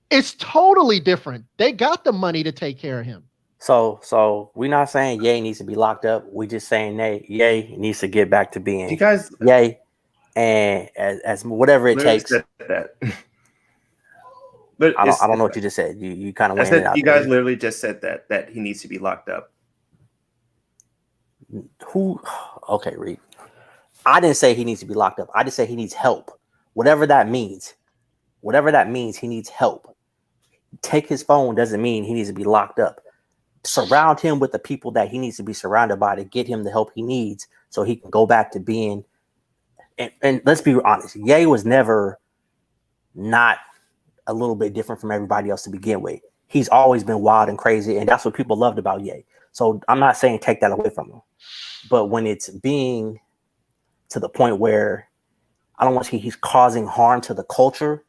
it's totally different. They got the money to take care of him. So we're not saying Ye needs to be locked up. We just saying Ye needs to get back to being You guys, Ye, and as whatever it takes. said that. But I don't know what you just said. You kind of went it out. You guys literally just said that he needs to be locked up. Who? Okay, Reed. I didn't say he needs to be locked up. I just say he needs help. Whatever that means. He needs help. Take his phone doesn't mean he needs to be locked up. Surround him with the people that he needs to be surrounded by to get him the help he needs so he can go back to being. And let's be honest, Ye was never not a little bit different from everybody else to begin with. He's always been wild and crazy, and that's what people loved about Ye. So I'm not saying take that away from him. But when it's being to the point where I don't want to say he's causing harm to the culture,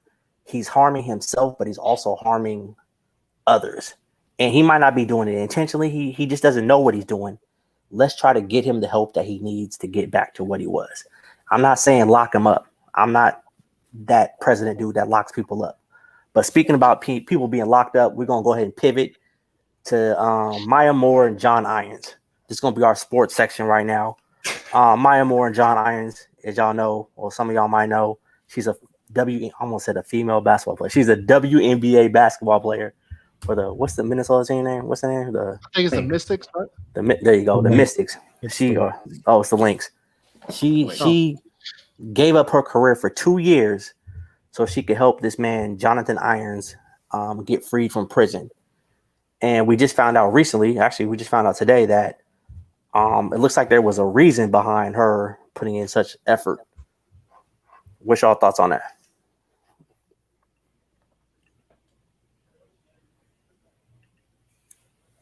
he's harming himself, but he's also harming others. And he might not be doing it intentionally. He just doesn't know what he's doing. Let's try to get him the help that he needs to get back to what he was. I'm not saying lock him up. I'm not that president dude that locks people up. But speaking about people being locked up, we're going to go ahead and pivot to Maya Moore and John Irons. This is going to be our sports section right now. Maya Moore and John Irons, as y'all know, or some of y'all might know, she's a almost said a female basketball player. She's a WNBA basketball player for what's the Minnesota team name? What's the name? I think it's the Mystics, right? There you go, the Mystics. It's the Lynx. She gave up her career for 2 years so she could help this man, Jonathan Irons, get freed from prison. And we just found out recently, actually, we just found out today that it looks like there was a reason behind her putting in such effort. What's y'all thoughts on that?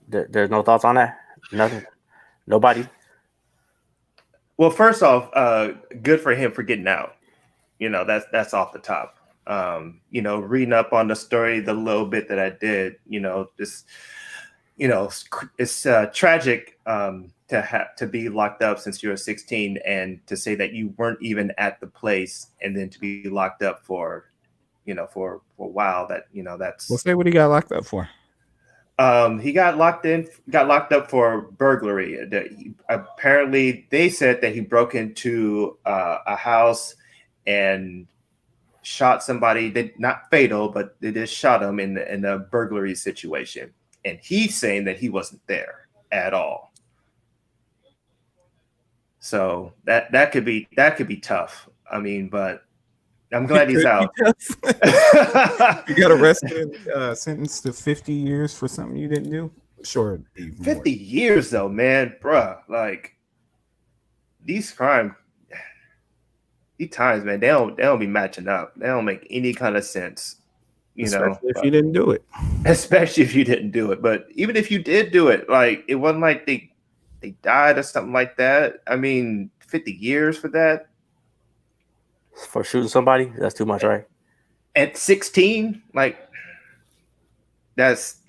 There's no thoughts on that? Nothing? Nobody? Well, first off, good for him for getting out. That's off the top. Reading up on the story, the little bit that I did, it's tragic to be locked up since you were 16 and to say that you weren't even at the place and then to be locked up for a while. That's. We'll say what he got locked up for. He got locked up for burglary. Apparently, they said that he broke into a house and shot somebody. Not fatal, but they just shot him in a burglary situation. And he's saying that he wasn't there at all. So that could be tough. I mean, but I'm glad he's out. You got arrested, sentenced to 50 years for something you didn't do? Sure. 50 years though, man, bruh. Like these times, man, they don't be matching up. They don't make any kind of sense. Especially if you didn't do it. Especially if you didn't do it. But even if you did do it, like it wasn't like they died or something like that. I mean, 50 years for that. For shooting somebody? That's too much, right? At 16, like that's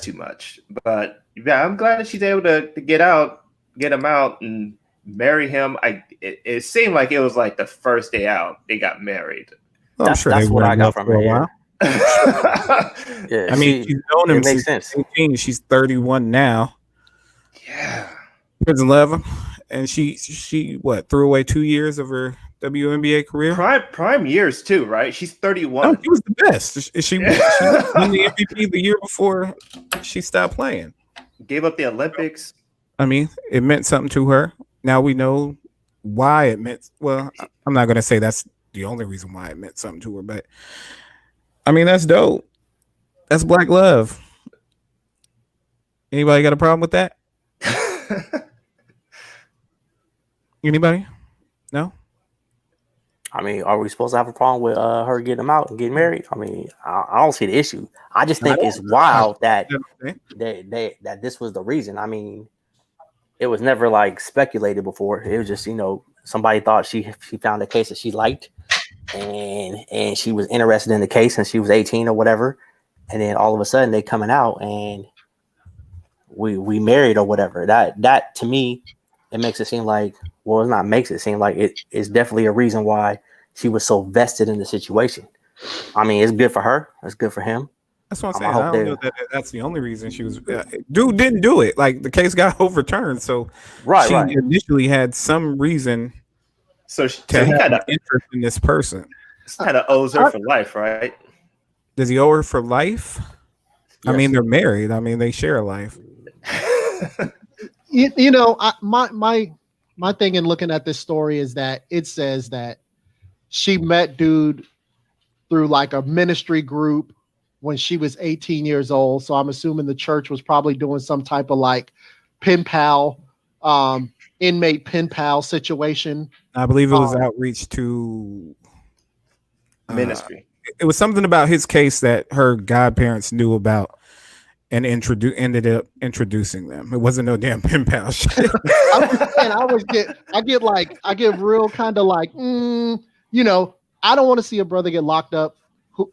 too much. But yeah, I'm glad that she's able to get him out and marry him. It seemed like it was like the first day out they got married. Well, that's what I got from her. Yeah. I mean, she's known him since 18. She's 31 now. Yeah. Prison level. and she what threw away 2 years of her WNBA career. Prime years too, right? She's 31. No, she was the best. She won the MVP the year before she stopped playing. Gave up the Olympics. I mean, it meant something to her. Now we know why it meant. Well, I'm not going to say that's the only reason why it meant something to her, but I mean, that's dope. That's Black love. Anybody got a problem with that? Anybody? No? I mean, are we supposed to have a problem with her getting them out and getting married? I mean, I don't see the issue. I just think it's wild that that this was the reason. I mean, it was never like speculated before. It was just, somebody thought she found a case that she liked, and she was interested in the case, and she was 18 or whatever, and then all of a sudden they coming out and we married or whatever. That to me, it makes it seem like, well, it not makes it seem like it is definitely a reason why she was so vested in the situation. I mean, it's good for her. It's good for him. That's what I'm saying. I don't know that that's the only reason she was. Dude didn't do it. Like, the case got overturned, so she initially had some reason. So to have an interest in this person. Kind of owes her for life, right? Does he owe her for life? Yes. I mean, they're married. I mean, they share a life. My thing in looking at this story is that it says that she met dude through like a ministry group when she was 18 years old. So I'm assuming the church was probably doing some type of like pen pal, inmate pen pal situation. I believe it was outreach to ministry. It was something about his case that her godparents knew about and ended up introducing them. It wasn't no damn pen pal shit. I get real kind of like, I don't want to see a brother get locked up,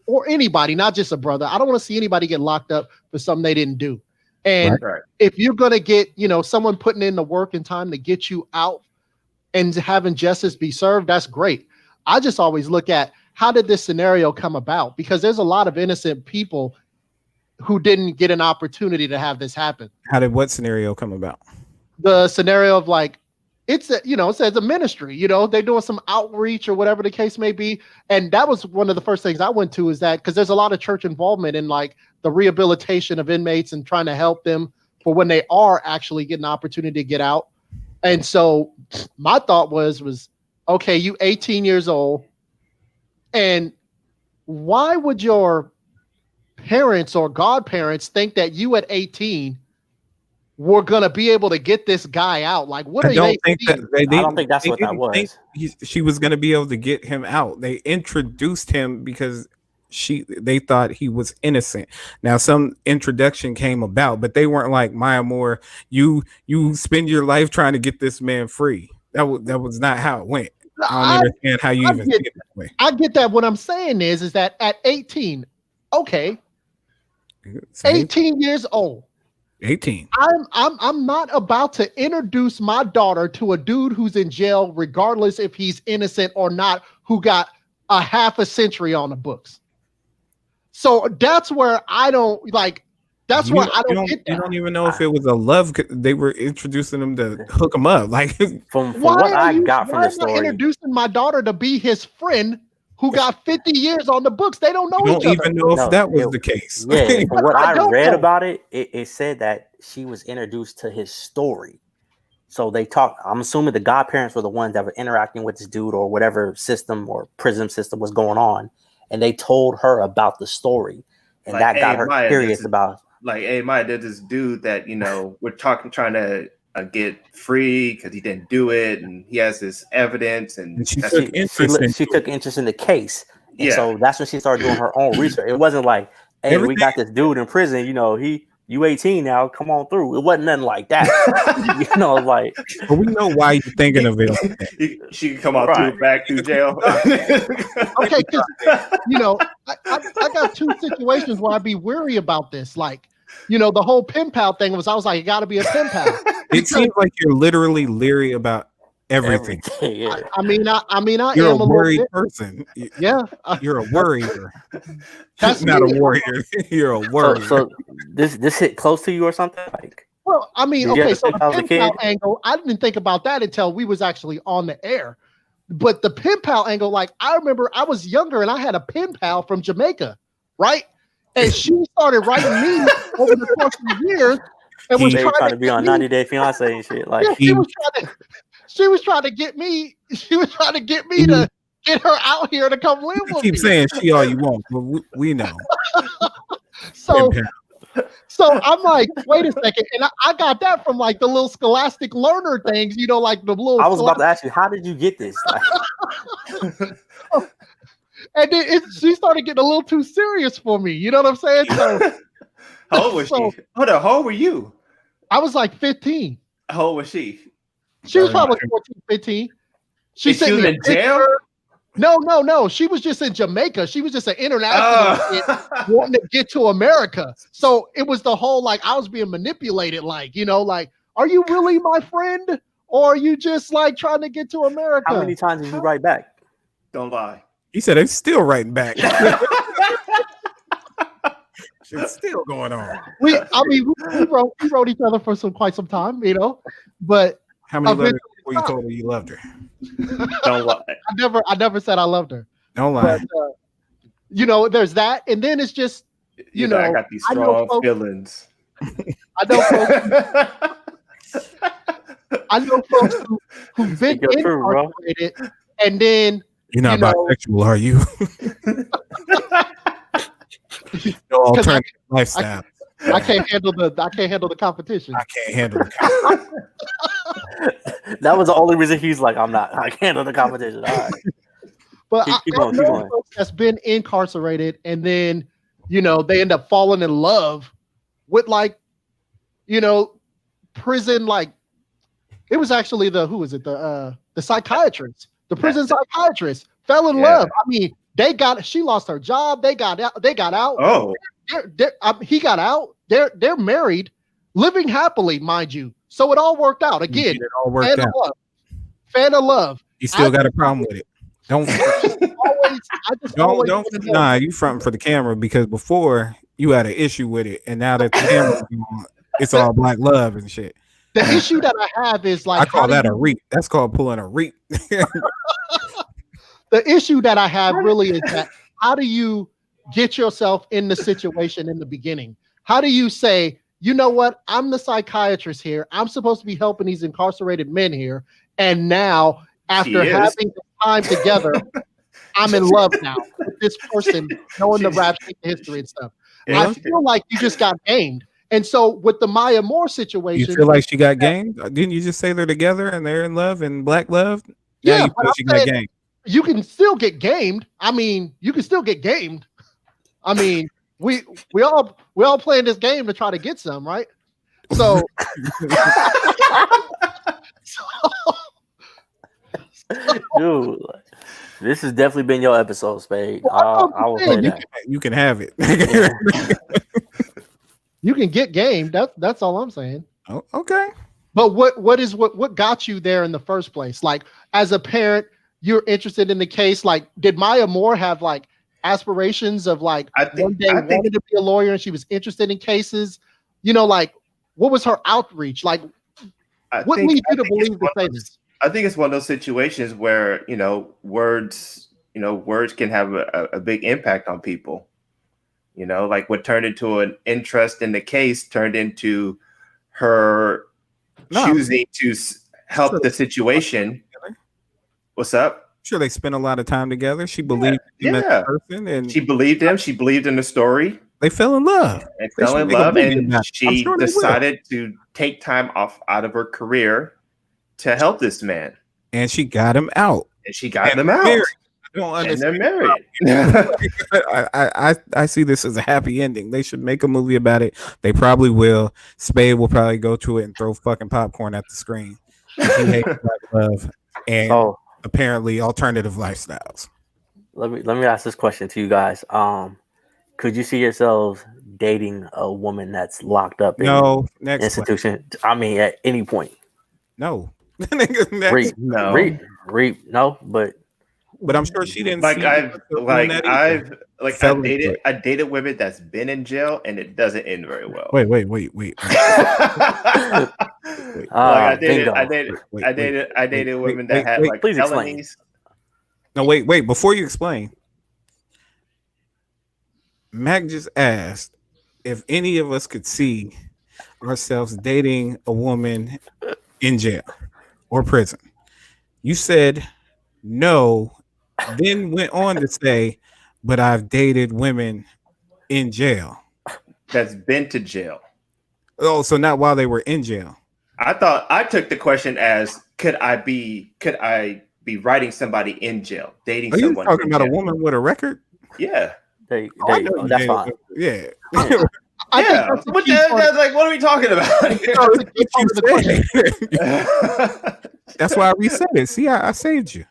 or anybody, not just a brother. I don't want to see anybody get locked up for something they didn't do. And if you're going to get, someone putting in the work and time to get you out and having justice be served, that's great. I just always look at, how did this scenario come about? Because there's a lot of innocent people who didn't get an opportunity to have this happen. How did what scenario come about? The scenario of like, it says a ministry, they're doing some outreach or whatever the case may be. And that was one of the first things I went to, is that because there's a lot of church involvement in like the rehabilitation of inmates and trying to help them for when they are actually getting an opportunity to get out. And so my thought was, okay, you 18 years old, and why would your parents or godparents think that you at 18 were going to be able to get this guy out? Like, what are you? I don't think that's what that was. She was going to be able to get him out. They introduced him because they thought he was innocent. Now, some introduction came about, but they weren't like, Maya Moore, you spend your life trying to get this man free. That was not how it went. I don't understand how you even see it that way. I get that. What I'm saying is that at 18, okay, 18 years old. 18. I'm not about to introduce my daughter to a dude who's in jail, regardless if he's innocent or not, who got a half a century on the books. So that's where I don't like. That's where I don't get that. You don't even know if it was a love. They were introducing him to hook him up. Like, from what I got from the story, introducing my daughter to be his friend who got 50 years on the books. They don't know each other. You don't even know if that was the case. Yeah, from what I read about it, it said that she was introduced to his story. So they talked. I'm assuming the godparents were the ones that were interacting with this dude or whatever system or prison system was going on, and they told her about the story, and that got her curious about. Like, hey, Maya, there's this dude that, we're trying to get free because he didn't do it, and he has this evidence, and she took interest in the case. And so that's when she started doing her own research. It wasn't like, hey, we got this dude in prison, you 18 now, come on through. It wasn't nothing like that. Like. But we know why you're thinking of it. She can come out back through jail. Okay, because I got two situations where I'd be weary about this. Like, the whole pen pal thing was, I was like, it got to be a pen pal. It seems like you're literally leery about everything. Yeah. I am you're a worried person. Yeah, you're a worrier. That's not a warrior. You're a worrier. So this hit close to you or something? Like, Well, I mean, Did you okay, ever so think the I was a pen pal kid? angle, I didn't think about that until we was actually on the air. But the pen pal angle, like I remember I was younger and I had a pen pal from Jamaica, right? And she started writing me over the course of the years and was They trying trying to to be get on me. 90 Day Fiance and shit. Like, Yeah, she was trying to get me. She was trying to get me to get her out here to come live You with keep me. saying she all you want, but we know. So I'm like, wait a second, and I got that from like the little Scholastic Learner things, you know, like the little. I was about to ask you, how did you get this? Like, And then she started getting a little too serious for me. You know what I'm saying? So How old was she? Hold on, how old were you? I was like 15. How old was she? She was probably 14, 15. She And she sent was me a in jail? picture. No. She was just in Jamaica. She was just an international kid wanting to get to America. So it was the whole like I was being manipulated, like, you know, like, are you really my friend? Or are you just like trying to get to America? how many times did you write back? Don't lie. He said it's still writing back. It's still going on. we wrote each other for quite some time, you know, but How many Eventually letters before you told her you loved her? Don't lie. I never said I loved her. Don't lie. But you know, there's that, and then it's just You know, know, I got these I know strong folks- feelings. I know folks who've been Speak your truth, bro. incarcerated, and then You're not you know- bisexual, are you? No alternative lifestyle. I can't handle the competition. I can't handle it. That was the only reason he's like, I can't handle the competition. All right. But Keep I going, know keep going. folks that's been incarcerated, and then you know they end up falling in love with like, you know, prison. Like it was actually the psychiatrist, the prison psychiatrist fell in love. I mean, she lost her job. They got out. Oh, He got out. They're married, living happily, mind you. So it all worked out. Again, It all worked out. fan of love. You still got a problem with it. Don't nah, you fronting for the camera because before you had an issue with it, and now that the camera's on, it's all black love and shit. The issue that I have is like I call that a reap. That's called pulling a reap. the issue that I have really is that how do you get yourself in the situation in the beginning? How do you say, you know what? I'm the psychiatrist here. I'm supposed to be helping these incarcerated men here. And now, after having the time together, I'm in love now with this person, knowing the rap sheet, the history and stuff. Yeah. I feel like you just got gamed. And so with the Maya Moore situation, You feel like she got gamed? Didn't you just say they're together and they're in love and black love? Yeah, you feel she got gamed. you can still get gamed. I mean, you can still get gamed. I mean, we all playing this game to try to get some, right? So, Dude, this has definitely been your episode, Spade. I will say that. You can have it. you can get gamed. That's all I'm saying. Oh, okay. But what got you there in the first place? Like, as a parent, you're interested in the case. Like, did Maya Moore have like aspirations of like one day wanted to be a lawyer and she was interested in cases? You know, like what was her outreach? Like, what leads you to believe to say this? I think it's one of those situations where words can have a big impact on people. You know, like what turned into an interest in the case turned into her choosing to help the situation. What's up? Sure, they spent a lot of time together. She believed in that person, and she believed him. She believed in the story. They fell in love. And fell in love, and she decided to take time out of her career to help this man. And she got him out. And she got them out. Married. I don't understand. And they're married. I see this as a happy ending. They should make a movie about it. They probably will. Spade will probably go to it and throw fucking popcorn at the screen. He hates black love and apparently alternative lifestyles. Let me ask this question to you guys. Could you see yourselves dating a woman that's locked up in next institution? Question. I mean, at any point. No. No, but but I'm sure she didn't Like see I've doing like that either. Fell into it. I dated women that's been in jail and it doesn't end very well. Wait. Ah, I dated bingo. I dated women that had like Please explain. felonies. No, wait. Before you explain, Mac just asked if any of us could see ourselves dating a woman in jail or prison. You said no, then went on to say, but I've dated women in jail. That's been to jail. Oh, so not while they were in jail. I took the question as could I be writing somebody in jail, dating Are you someone? talking in about a jail? woman with a record? Yeah. There you I know go. you That's did. fine. Yeah. I Yeah. think that's the What, key part. that's like, what are we talking about? That's the key part of the question. That's why I reset it. See, I saved you.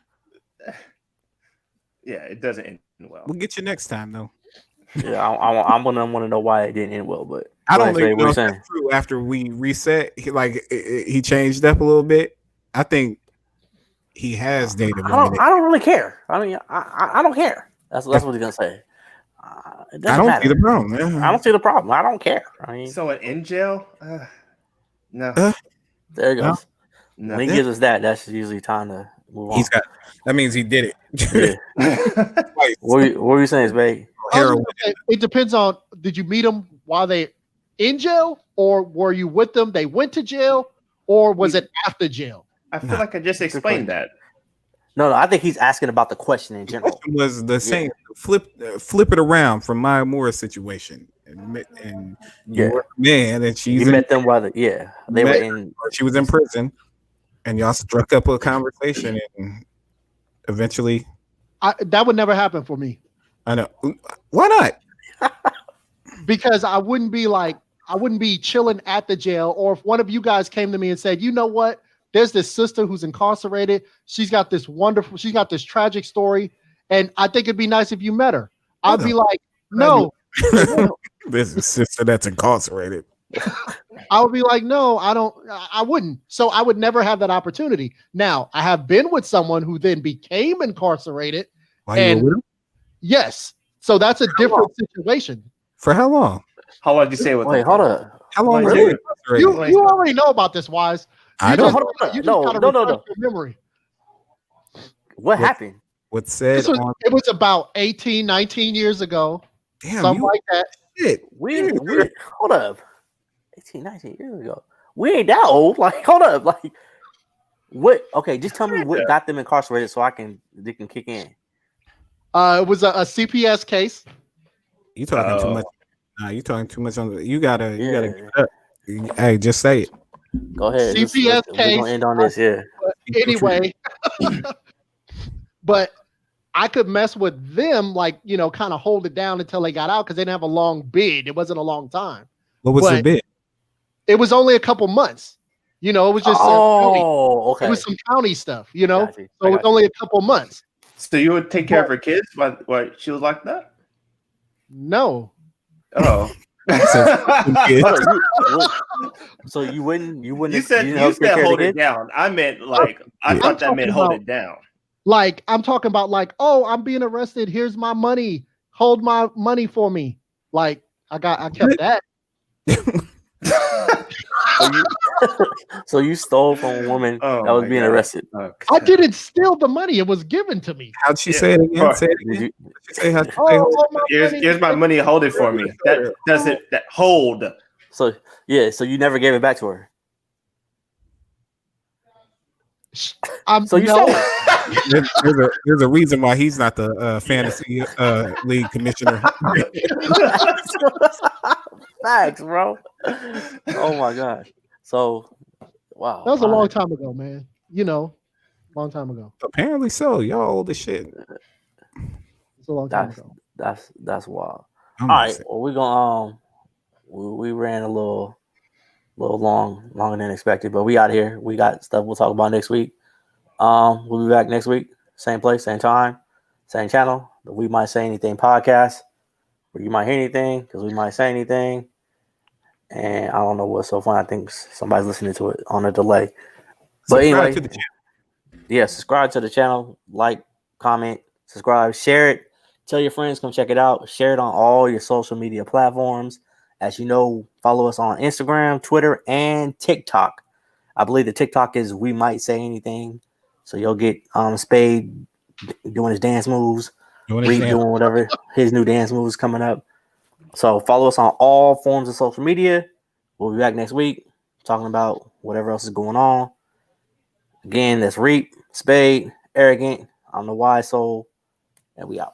Yeah, it doesn't end well. We'll get you next time, though. Yeah, I'm gonna want to know why it didn't end well, but I go don't ahead, Trey, even what know you if saying? that's true. After we reset, he changed up a little bit. I think he has dated women. I don't really care. I mean, I don't care. That's what he's gonna say. It doesn't I don't matter. see the problem. Yeah. I don't see the problem. I don't care. I mean, So in jail? No. there it No. goes. No. When he gives us that, that's usually time to move on. He's got. That means he did it. Yeah. Twice. What were you saying, Spade? Heroin. It depends on, did you meet them while they in jail, or were you with them? They went to jail, or was it after jail? I feel like I just explained that. No, I think he's asking about the question in The general. question was the same. Flip it around from Maya Moore's situation, and you Yeah, were a man, and you met them while they were met- in. she was in prison, and y'all struck up a conversation, and eventually, That would never happen for me, I know. Why not? because I wouldn't be chilling at the jail, or if one of you guys came to me and said, you know what, there's this sister who's incarcerated. She's got this tragic story, and I think it'd be nice if you met her. I'd be like, no. There's a sister that's incarcerated. I would be like, no, I wouldn't. So I would never have that opportunity. Now, I have been with someone who then became incarcerated. Why you And- were with him? Yes. So that's a different situation. For how long? How long did you say with Wait, them? hold up. How long Really? were you incarcerated? You already know about this, Wise. I You don't. just- Hold on. you just No, gotta no. refresh your memory. What happened? What's said on? It was about 18, 19 years ago. Damn, Something you like that. shit. We hold up. 18, 19 years ago. We ain't that old. Like, hold up. Like, what? Okay, just tell me what got them incarcerated so they can kick in. It was a CPS case. You talking too Oh. much? Nah, you talking too much on the. You gotta give Yeah. it up. Hey, just say it. Go ahead. CPS We're case. gonna end on this. Yeah. But anyway, but I could mess with them, like, kind of hold it down until they got out, because they didn't have a long bid. It wasn't a long time. What was the But- bid? It was only a couple months. It was just county. okay. It was some county stuff, Got you. so I it was got you. only a couple months. So you would take care of her kids while she was like that? No, Oh. So you wouldn't. You said didn't you help take said care of hold the it kids? down. I meant like I Yeah. thought that meant I'm hold talking it down. like I'm talking about, like, oh, I'm being arrested. Here's my money. Hold my money for me. Like I kept that. So you stole from a woman Oh that was my being God. arrested. I didn't steal the money. It was given to me. How'd she Yeah. say it again? Right. Say it Did again. you? What'd she say? How'd she say Oh, hold my Here's my money. Hold it for me. That doesn't that hold. So yeah. So you never gave it back to her. So you no. stole it. There's a reason why he's not the fantasy league commissioner. Facts, bro. Oh my gosh. So, wow. That was a long time ago, man. Long time ago. Apparently so. Y'all old as shit. It's a long time That's ago. that's wild. I'm All gonna right. say- Well, we're gonna we ran a little longer than expected, but we out here. We got stuff we'll talk about next week. We'll be back next week, same place, same time, same channel. The We Might Say Anything podcast, where you might hear anything because we might say anything. And I don't know what's so fun. I think somebody's listening to it on a delay. But Subscribe anyway, to the channel. yeah, subscribe to the channel, like, comment, subscribe, share it. Tell your friends, come check it out. Share it on all your social media platforms. As you know, follow us on Instagram, Twitter, and TikTok. I believe the TikTok is We Might Say Anything. So you'll get Spade doing his dance moves, Reed doing whatever his new dance moves coming up. So follow us on all forms of social media. We'll be back next week talking about whatever else is going on. Again, that's Reap, Spade, Arrogant. I'm the Wise Soul, and we out.